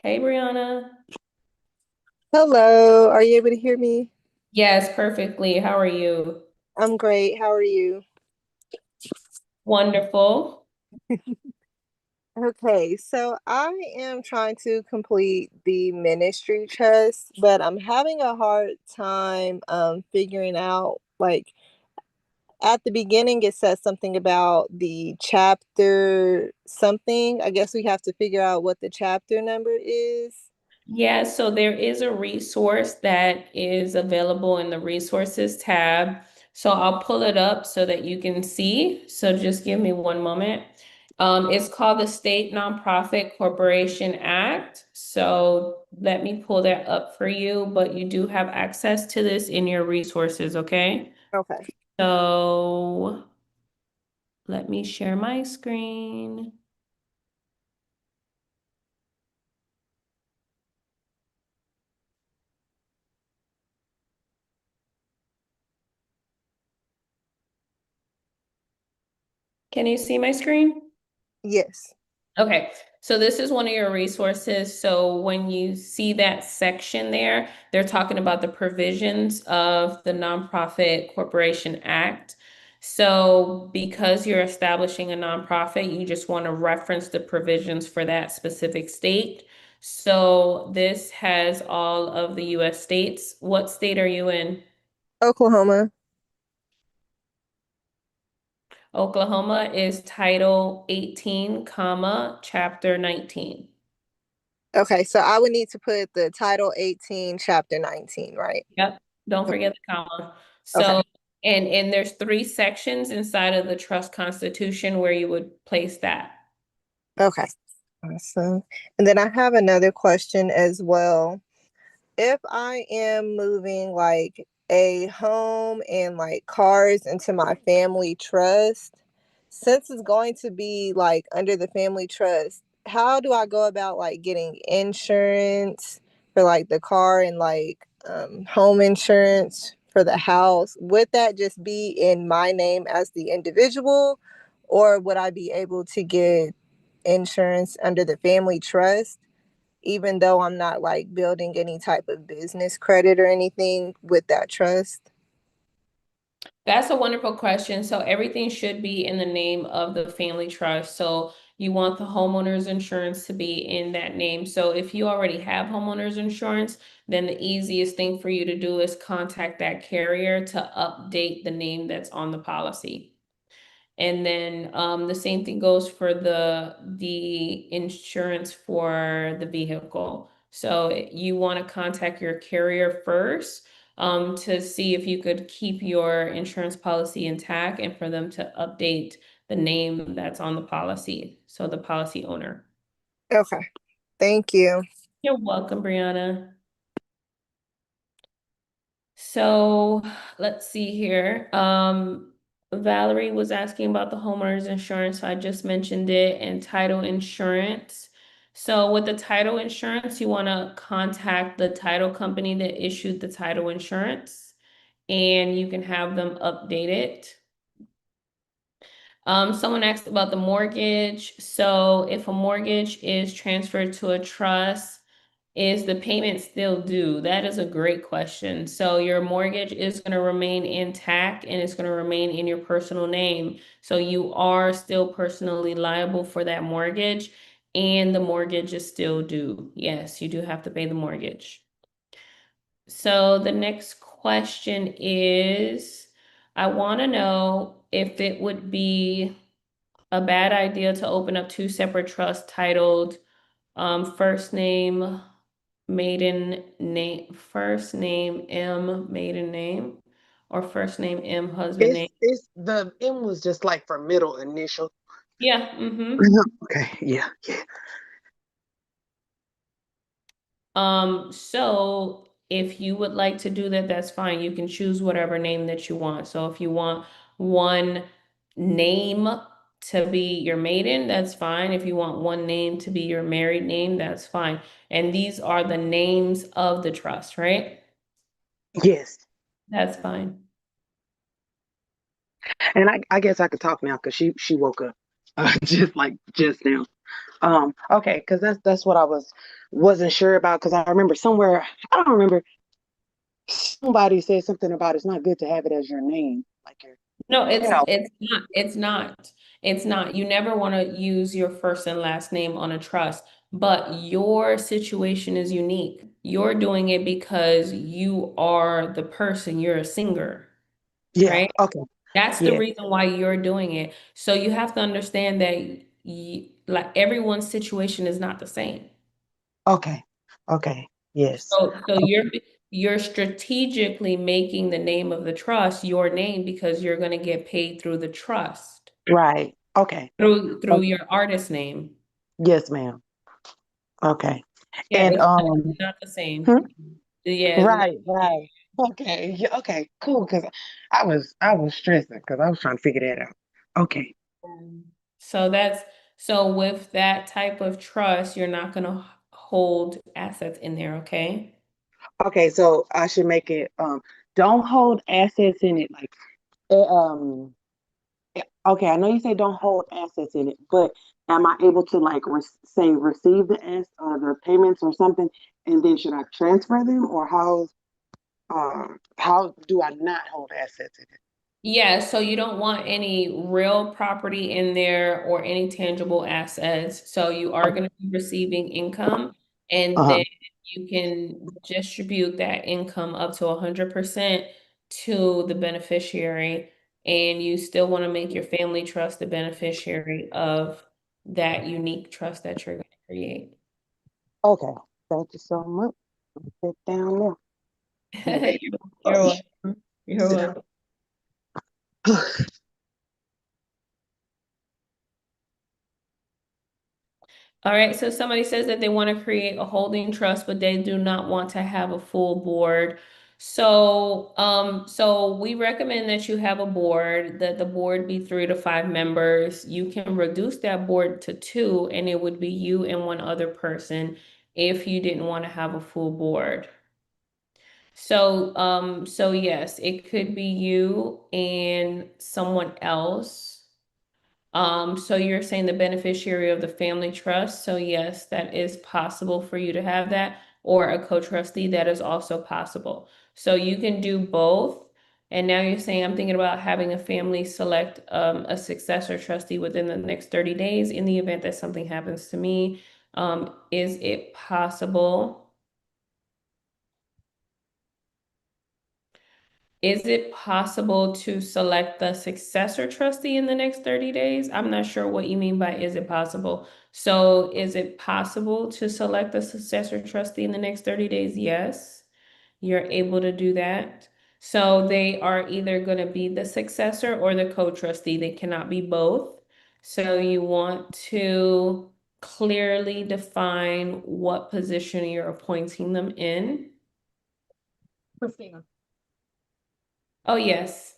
Hey, Brianna. Hello, are you able to hear me? Yes, perfectly. How are you? I'm great. How are you? Wonderful. Okay, so I am trying to complete the ministry trust, but I'm having a hard time figuring out, like, at the beginning it says something about the chapter something. I guess we have to figure out what the chapter number is. Yeah, so there is a resource that is available in the resources tab. So I'll pull it up so that you can see. So just give me one moment. It's called the State Nonprofit Corporation Act. So let me pull that up for you, but you do have access to this in your resources, okay? Okay. So let me share my screen. Can you see my screen? Yes. Okay, so this is one of your resources. So when you see that section there, they're talking about the provisions of the Nonprofit Corporation Act. So because you're establishing a nonprofit, you just want to reference the provisions for that specific state. So this has all of the US states. What state are you in? Oklahoma. Oklahoma is Title 18, comma, Chapter 19. Okay, so I would need to put the Title 18, Chapter 19, right? Yep, don't forget the comma. Okay. So, and there's 3 sections inside of the trust constitution where you would place that. Okay. Awesome. And then I have another question as well. If I am moving like a home and like cars into my family trust, since it's going to be like under the family trust, how do I go about like getting insurance for like the car and like home insurance for the house? Would that just be in my name as the individual, or would I be able to get insurance under the family trust, even though I'm not like building any type of business credit or anything with that trust? That's a wonderful question. So everything should be in the name of the family trust. So you want the homeowner's insurance to be in that name. So if you already have homeowner's insurance, then the easiest thing for you to do is contact that carrier to update the name that's on the policy. And then the same thing goes for the insurance for the vehicle. So you want to contact your carrier first to see if you could keep your insurance policy intact and for them to update the name that's on the policy. So the policy owner. Okay. Thank you. You're welcome, Brianna. So let's see here. Valerie was asking about the homeowner's insurance. So I just mentioned it, and title insurance. So with the title insurance, you want to contact the title company that issued the title insurance, and you can have them update it. Someone asked about the mortgage. So if a mortgage is transferred to a trust, is the payment still due? That is a great question. So your mortgage is going to remain intact and it's going to remain in your personal name. So you are still personally liable for that mortgage and the mortgage is still due. Yes, you do have to pay the mortgage. So the next question is, I want to know if it would be a bad idea to open up two separate trusts titled first name, maiden name, first name M, maiden name, or first name M, husband name. It's the M was just like for middle initial. Yeah. Okay. Yeah. So if you would like to do that, that's fine. You can choose whatever name that you want. So if you want one name to be your maiden, that's fine. If you want one name to be your married name, that's fine. And these are the names of the trust, right? Yes. That's fine. And I guess I could talk now because she woke up just now. Okay, because that's what I wasn't sure about because I remember somewhere I don't remember somebody said something about it's not good to have it as your name, like your No, you know. it's not. You never want to use your first and last name on a trust, but your situation is unique. You're doing it because you are the person, you're a singer, Yeah. right? Okay. That's the Yeah. reason why you're doing it. So you have to understand that like everyone's situation is not the same. Okay. Okay. Yes. So you're strategically making the name of the trust your name because you're going to get paid through the trust, Right. Okay. through your artist name. Yes, ma'am. Okay. Yeah, And it's not the same. hmm? Yeah. Right. Okay. Yeah, okay, cool. Because I was stressing because I was trying to figure that out. Okay. So so with that type of trust, you're not going to hold assets in there, okay? Okay, so I should make it don't hold assets in it like okay, I know you say don't hold assets in it, but am I able to like say receive the payments or something, and then should I transfer them, or how do I not hold assets in it? Yeah, so you don't want any real property in there or any tangible assets. So you are going to be receiving income, and Uh-huh. then you can distribute that income up to 100% to the beneficiary, and you still want to make your family trust the beneficiary of that unique trust that you're going to create. Okay, thank you so much. Sit down now. You're welcome. You're Sit down. welcome. All right, so somebody says that they want to create a holding trust, but they do not want to have a full board. So we recommend that you have a board, that the board be 3 to 5 members. You can reduce that board to 2, and it would be you and one other person if you didn't want to have a full board. So yes, it could be you and someone else. So you're saying the beneficiary of the family trust. So yes, that is possible for you to have that, or a co-trustee, that is also possible. So you can do both, And now you're saying, I'm thinking about having a family select a successor trustee within the next 30 days in the event that something happens to me. Is it possible? Is it possible to select the successor trustee in the next 30 days? I'm not sure what you mean by is it possible. So is it possible to select the successor trustee in the next 30 days? Yes, you're able to do that. So they are either going to be the successor or the co-trustee. They cannot be both. So you want to clearly define what position you're appointing them in. Christina. Oh, yes.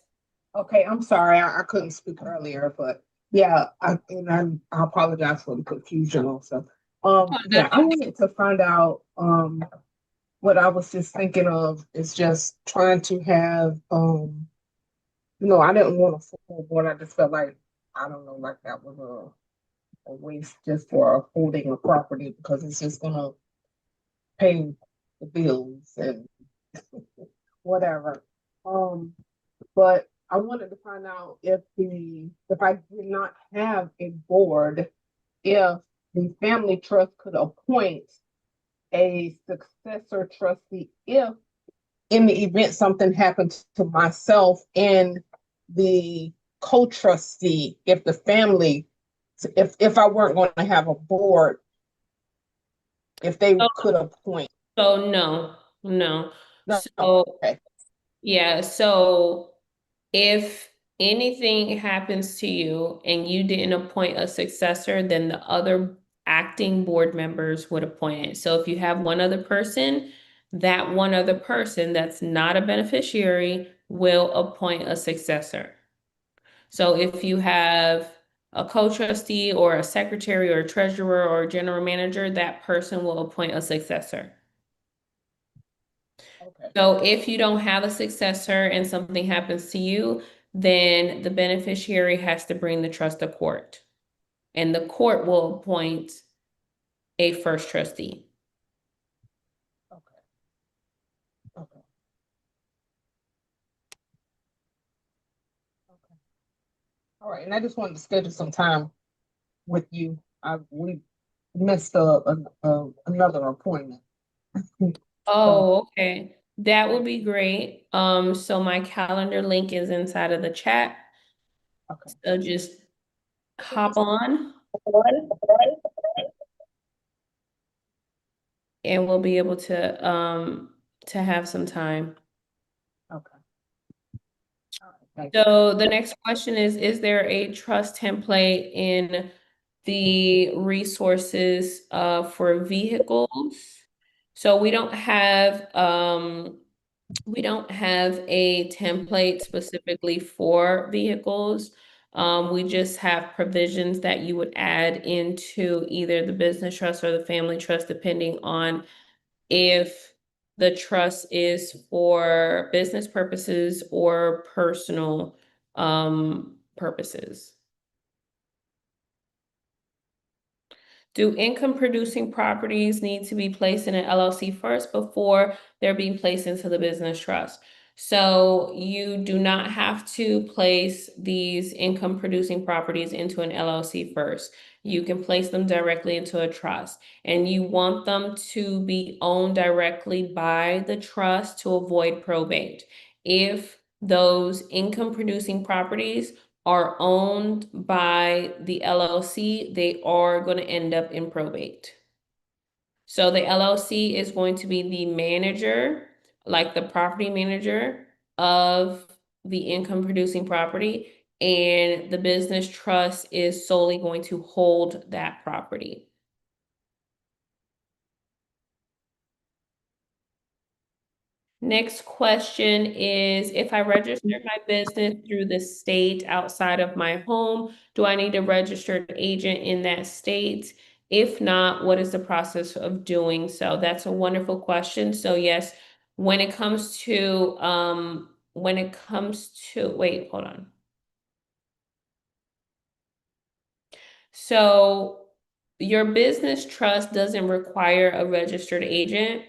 Okay, I'm sorry, I couldn't speak earlier, but yeah, I apologize for the confusion also. Yeah, I wanted to find out, what I was just thinking of is just trying to have, I didn't want a full board. I just felt like, I don't know, like that was a waste just for holding a property because it's just gonna pay the bills and whatever. But I wanted to find out if I did not have a board, if the family trust could appoint a successor trustee if in the event something happened to myself and the co-trustee, if the family, if I weren't going to have a board, if they could appoint. So no. No, So okay. yeah, so if anything happens to you and you didn't appoint a successor, then the other acting board members would appoint it. So if you have one other person, that one other person that's not a beneficiary will appoint a successor. So if you have a co-trustee or a secretary or a treasurer or a general manager, that person will appoint a successor. Okay. So if you don't have a successor and something happens to you, then the beneficiary has to bring the trust to court. And the court will appoint a first trustee. Okay. Okay. Okay. All right. And I just wanted to schedule some time with you. We missed another appointment. Oh, okay. That would be great. So my calendar link is inside of the chat. Okay. So just hop on and we'll be able to have some time. Okay. All right. Thank you. So the next question is there a trust template in the resources for vehicles? So we don't have a template specifically for vehicles. We just have provisions that you would add into either the business trust or the family trust, depending on if the trust is for business purposes or personal purposes. Do income producing properties need to be placed in an LLC first before they're being placed into the business trust? So you do not have to place these income producing properties into an LLC first. You can place them directly into a trust, and you want them to be owned directly by the trust to avoid probate. If those income producing properties are owned by the LLC, they are going to end up in probate. So the LLC is going to be the manager, like the property manager of the income producing property, and the business trust is solely going to hold that property. Next question is, if I registered my business through the state outside of my home, do I need a registered agent in that state? If not, what is the process of doing so? That's a wonderful question. So yes, when it comes to, wait, hold on. So your business trust doesn't require a registered agent.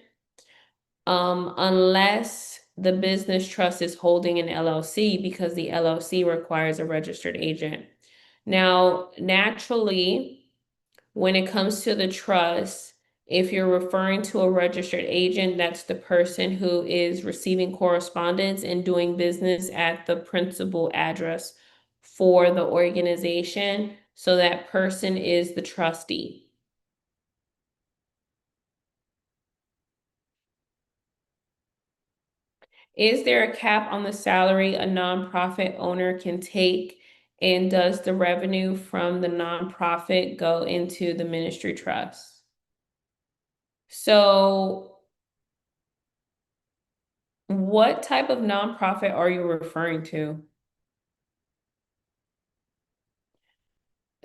Unless the business trust is holding an LLC because the LLC requires a registered agent. Now, naturally, when it comes to the trust, if you're referring to a registered agent, that's the person who is receiving correspondence and doing business at the principal address for the organization. So that person is the trustee. Is there a cap on the salary a nonprofit owner can take? And does the revenue from the nonprofit go into the ministry trust? So what type of nonprofit are you referring to?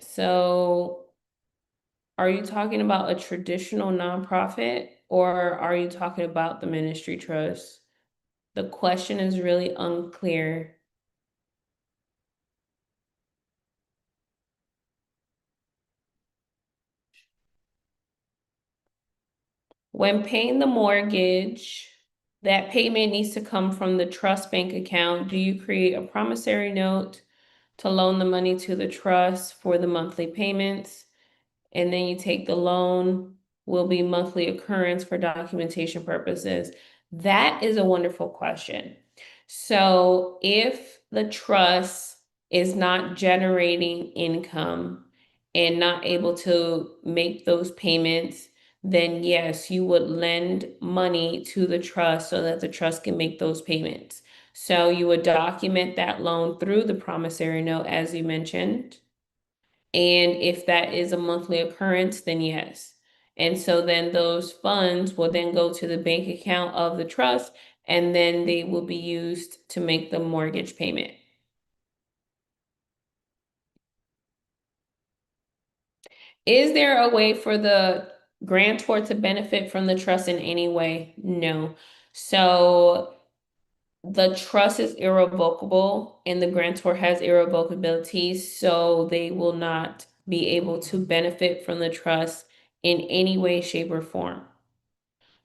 So are you talking about a traditional nonprofit or are you talking about the ministry trust? The question is really unclear. When paying the mortgage, that payment needs to come from the trust bank account. Do you create a promissory note to loan the money to the trust for the monthly payments? And then you take the loan, will be monthly occurrence for documentation purposes. That is a wonderful question. So if the trust is not generating income and not able to make those payments, then yes, you would lend money to the trust so that the trust can make those payments. So you would document that loan through the promissory note, as you mentioned. And if that is a monthly occurrence, then yes. And so then those funds will then go to the bank account of the trust, and then they will be used to make the mortgage payment. Is there a way for the grantor to benefit from the trust in any way? No. So the trust is irrevocable and the grantor has irrevocability, so they will not be able to benefit from the trust in any way, shape, or form.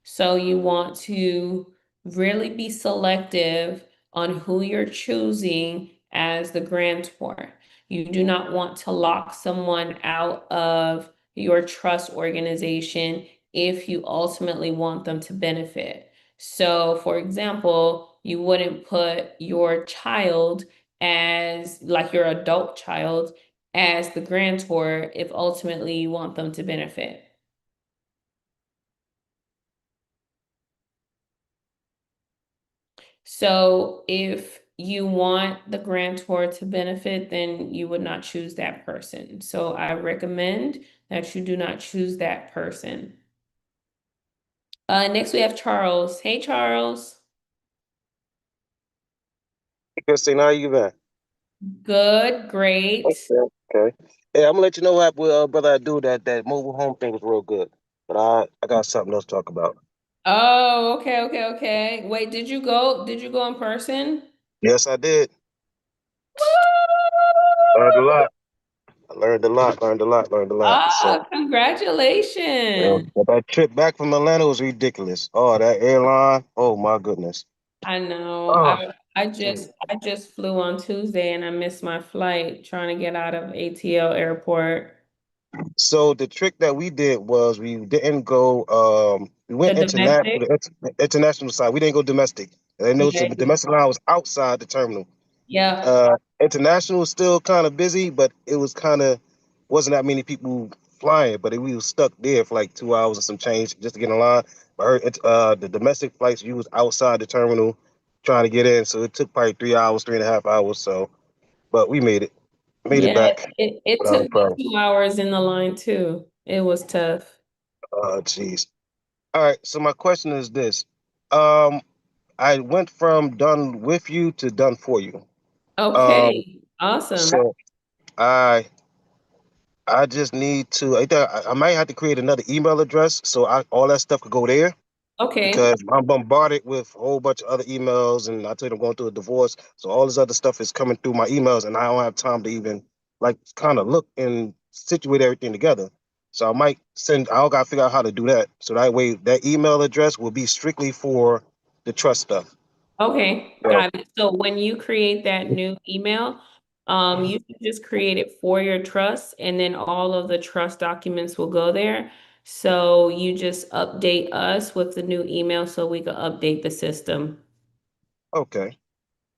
So you want to really be selective on who you're choosing as the grantor. You do not want to lock someone out of your trust organization if you ultimately want them to benefit. So, for example, you wouldn't put your child as, like your adult child, as the grantor if ultimately you want them to benefit. So if you want the grantor to benefit, then you would not choose that person. So I recommend that you do not choose that person. Next we have Charles. Hey, Charles. Christine, how you been? Good, great. Okay. Hey, I'm gonna let you know what brother I do. That mobile home thing was real good, but I got something else to talk about. Oh, okay. Wait, did you go in person? Yes, I did. Learned a lot. I learned a lot. Learned a lot. So, Congratulations. but that trip back from Atlanta was ridiculous. Oh, that airline. Oh my goodness. I know. Oh, I just flew on Tuesday and I missed my flight trying to get out of ATL airport. so the trick that we did was we didn't go. We The went domestic? international side. We didn't go domestic. And I know so Okay. the domestic line was outside the terminal. Yeah. International was still kind of busy, but it was kind of wasn't that many people flying. But we was stuck there for like 2 hours and some change just to get in line. But I heard the domestic flights, you was outside the terminal trying to get in, so it took probably 3 hours, 3.5 hours. So, but we made it Yeah, back it without a took me problem. 2 hours in the line too. It was tough. Jeez. All right. So my question is this: um, I went from done with you to done for you. Um, Okay, awesome. so I just need to. I might have to create another email address so all that stuff could go there Okay. because I'm bombarded with a whole bunch of other emails, and I told you I'm going through a divorce, so all this other stuff is coming through my emails, and I don't have time to even like kind of look and situate everything together. So I might send. I got to figure out how to do that, so that way that email address will be strictly for the trust stuff. Okay, So, got it. So when you create that new email, you can just create it for your trust, and then all of the trust documents will go there. So you just update us with the new email so we can update the system. okay.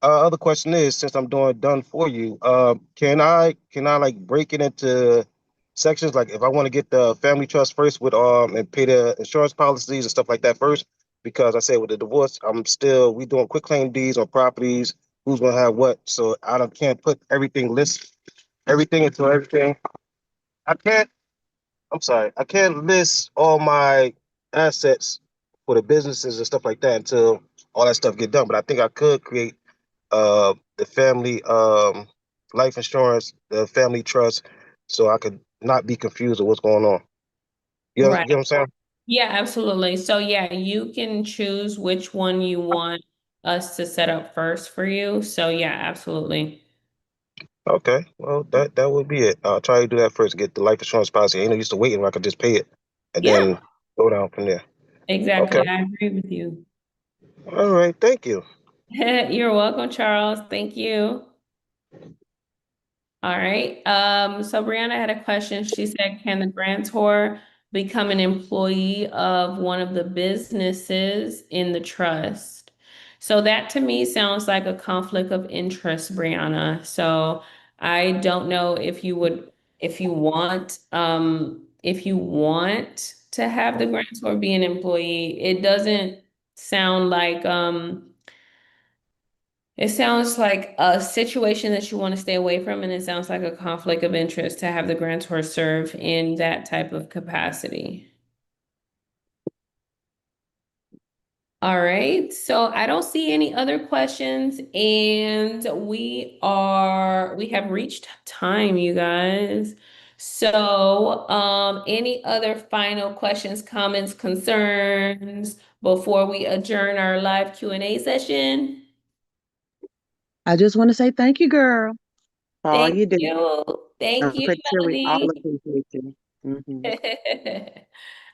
Other question is, since I'm doing done for you, can I like break it into sections? Like if I want to get the family trust first with and pay the insurance policies and stuff like that first, because I said with the divorce, we doing quick claim deeds on properties, who's gonna have what. So can't put list everything into everything. I can't. I'm sorry, I can't list all my assets for the businesses and stuff like that until all that stuff get done. But I think I could create the family life insurance, the family trust, so I could not be confused with what's going on. You Right. know what I'm saying? Yeah, absolutely. So yeah, you can choose which one you want us to set up first for you. So yeah, absolutely. Okay, well that would be it. I'll try to do that first, get the life insurance policy. Ain't no use to waiting where I could just pay it and Yeah, then go down from there. Okay, exactly. I agree with you. all right, thank you. You're welcome, Charles. Thank you. All right. So Brianna had a question. She said, can the grantor become an employee of one of the businesses in the trust? So that to me sounds like a conflict of interest, Brianna. So I don't know if you want to have the grantor be an employee. It doesn't sound like, it sounds like a situation that you want to stay away from, and it sounds like a conflict of interest to have the grantor serve in that type of capacity. All right, so I don't see any other questions, and we have reached time, you guys. So, any other final questions, comments, concerns before we adjourn our live Q&A session? I just want to say thank you, girl, for all Thank you do. you. Thank I'm you, pretty sure we all Melody. appreciate you. Hmm.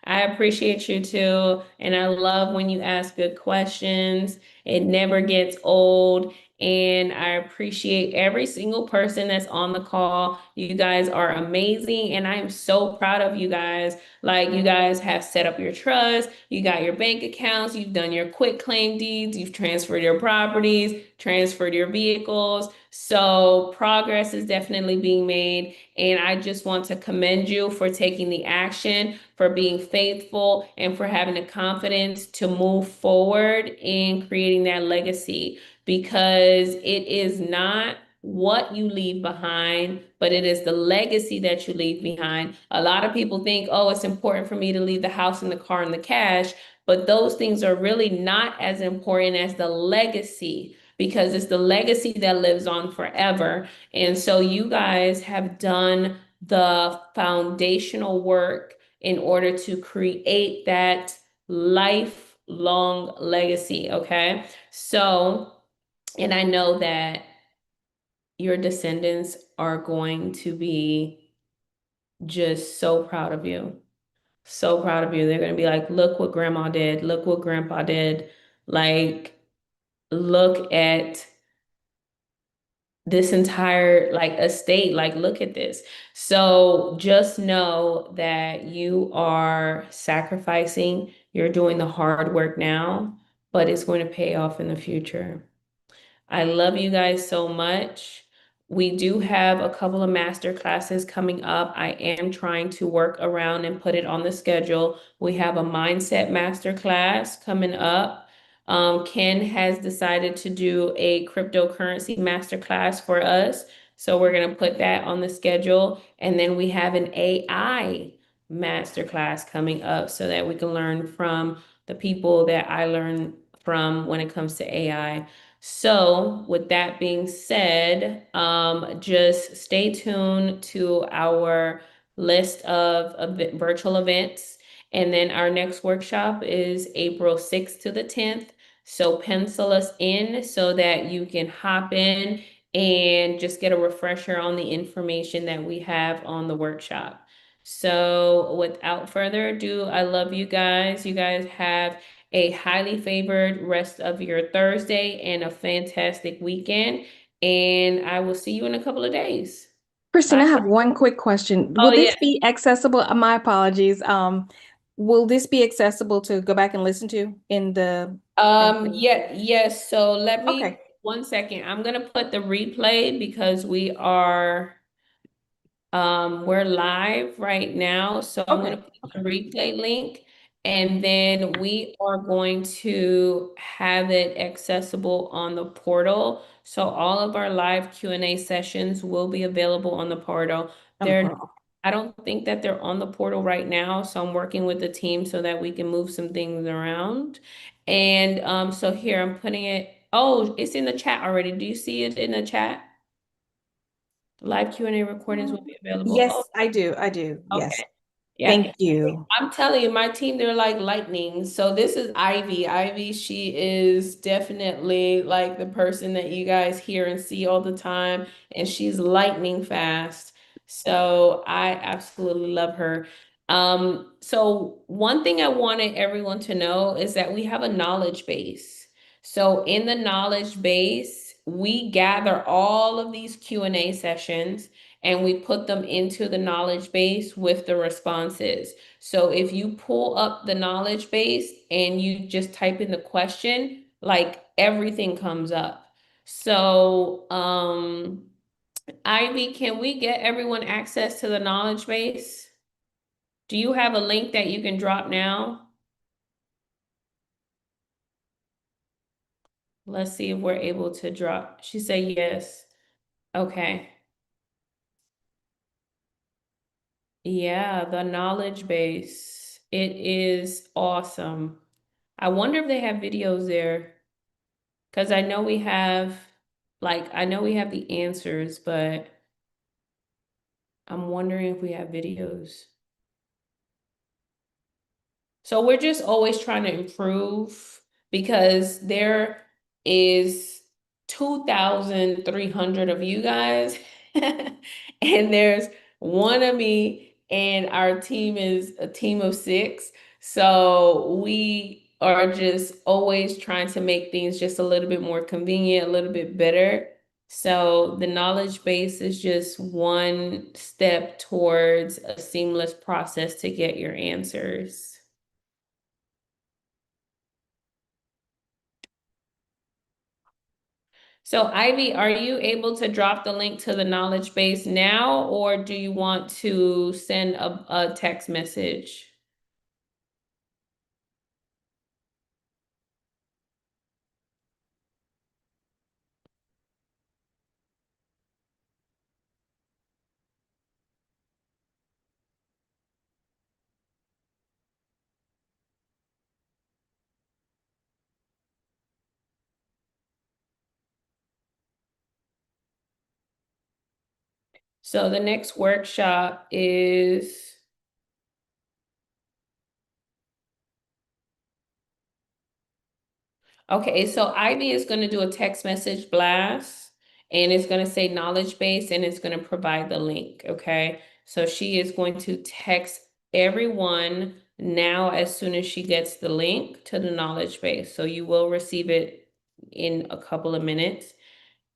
I appreciate you too. And I love when you ask good questions. It never gets old. And I appreciate every single person that's on the call. You guys are amazing. And I am so proud of you guys. Like, you guys have set up your trust, you got your bank accounts, you've done your quick claim deeds, you've transferred your properties, transferred your vehicles. So progress is definitely being made. And I just want to commend you for taking the action, for being faithful, and for having the confidence to move forward in creating that legacy, because it is not what you leave behind, but it is the legacy that you leave behind. A lot of people think, oh, it's important for me to leave the house and the car and the cash, but those things are really not as important as the legacy, because it's the legacy that lives on forever. And so you guys have done the foundational work in order to create that lifelong legacy, okay? So, and I know that your descendants are going to be just so proud of you. So proud of you. They're going to be like, look what grandma did. Look what grandpa did. Like, look at this entire like estate, like look at this. So just know that you are sacrificing, you're doing the hard work now, but it's going to pay off in the future. I love you guys so much. We do have a couple of master classes coming up. I am trying to work around and put it on the schedule. We have a mindset master class coming up. Ken has decided to do a cryptocurrency master class for us. So we're going to put that on the schedule. And then we have an AI master class coming up so that we can learn from the people that I learn from when it comes to AI. So, with that being said, just stay tuned to our list of virtual events. And then our next workshop is April 6th to the 10th. So, pencil us in so that you can hop in and just get a refresher on the information that we have on the workshop. So, without further ado, I love you guys. You guys have a highly favored rest of your Thursday and a fantastic weekend. And I will see you in a couple of days. Kristen, Bye. I have one quick question. Oh, Will this yeah. be accessible? My apologies. Will this be accessible to go back and listen to in the? Yes. So let me, Okay. 1 second. I'm gonna put the replay because we're live right now. So I'm Okay. gonna put the replay link, and then we are going to have it accessible on the portal. So all of our live Q&A sessions will be available on the portal. On the portal. I don't think that they're on the portal right now, so I'm working with the team so that we can move some things around. And so here I'm putting it. Oh, it's in the chat already. Do you see it in the chat? Live Q&A recordings will be available. Yes, Oh, I do. Yes. okay. Yeah. Thank you. I'm telling you, my team, they're like lightning. So this is Ivy. Ivy, she is definitely like the person that you guys hear and see all the time, and she's lightning fast. So I absolutely love her. So one thing I wanted everyone to know is that we have a knowledge base. So in the knowledge base, we gather all of these Q&A sessions and we put them into the knowledge base with the responses. So if you pull up the knowledge base and you just type in the question, like everything comes up. So, Ivy, can we get everyone access to the knowledge base? Do you have a link that you can drop now? Let's see if we're able to drop. She said yes. Okay. Yeah, the knowledge base. It is awesome. I wonder if they have videos there. Because I know we have, I know we have the answers, but I'm wondering if we have videos. So we're just always trying to improve because there is 2,300 of you guys, and there's one of me, and our team is a team of 6. So we are just always trying to make things just a little bit more convenient, a little bit better. So the knowledge base is just one step towards a seamless process to get your answers. So Ivy, are you able to drop the link to the knowledge base now, or do you want to send a text message? So the next workshop is okay, so Ivy is going to do a text message blast and it's going to say knowledge base and it's going to provide the link. Okay, so she is going to text everyone now as soon as she gets the link to the knowledge base. So you will receive it in a couple of minutes.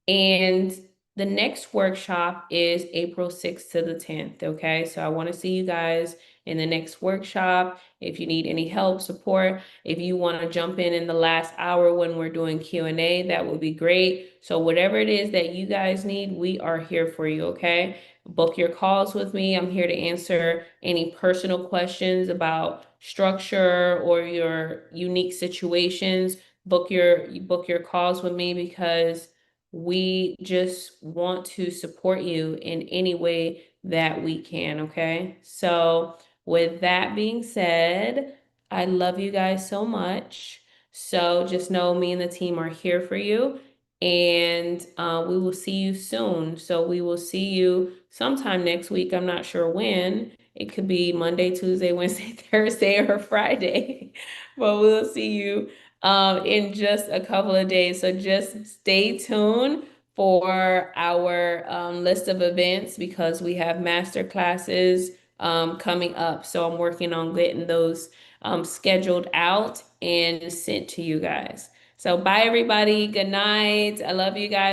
And the next workshop is April 6th to the 10th. Okay, so I want to see you guys in the next workshop. If you need any help, support, if you want to jump in the last hour when we're doing Q&A, that would be great. So whatever it is that you guys need, we are here for you. Okay, book your calls with me. I'm here to answer any personal questions about structure or your unique situations. Book your calls with me because we just want to support you in any way that we can, okay? So with that being said, I love you guys so much. So just know me and the team are here for you, and we will see you soon. So we will see you sometime next week. I'm not sure when. It could be Monday, Tuesday, Wednesday, Thursday, or Friday, but we'll see you in just a couple of days. So just stay tuned for our list of events because we have master classes coming up. So I'm working on getting those scheduled out and sent to you guys. So bye everybody. Good night. I love you guys.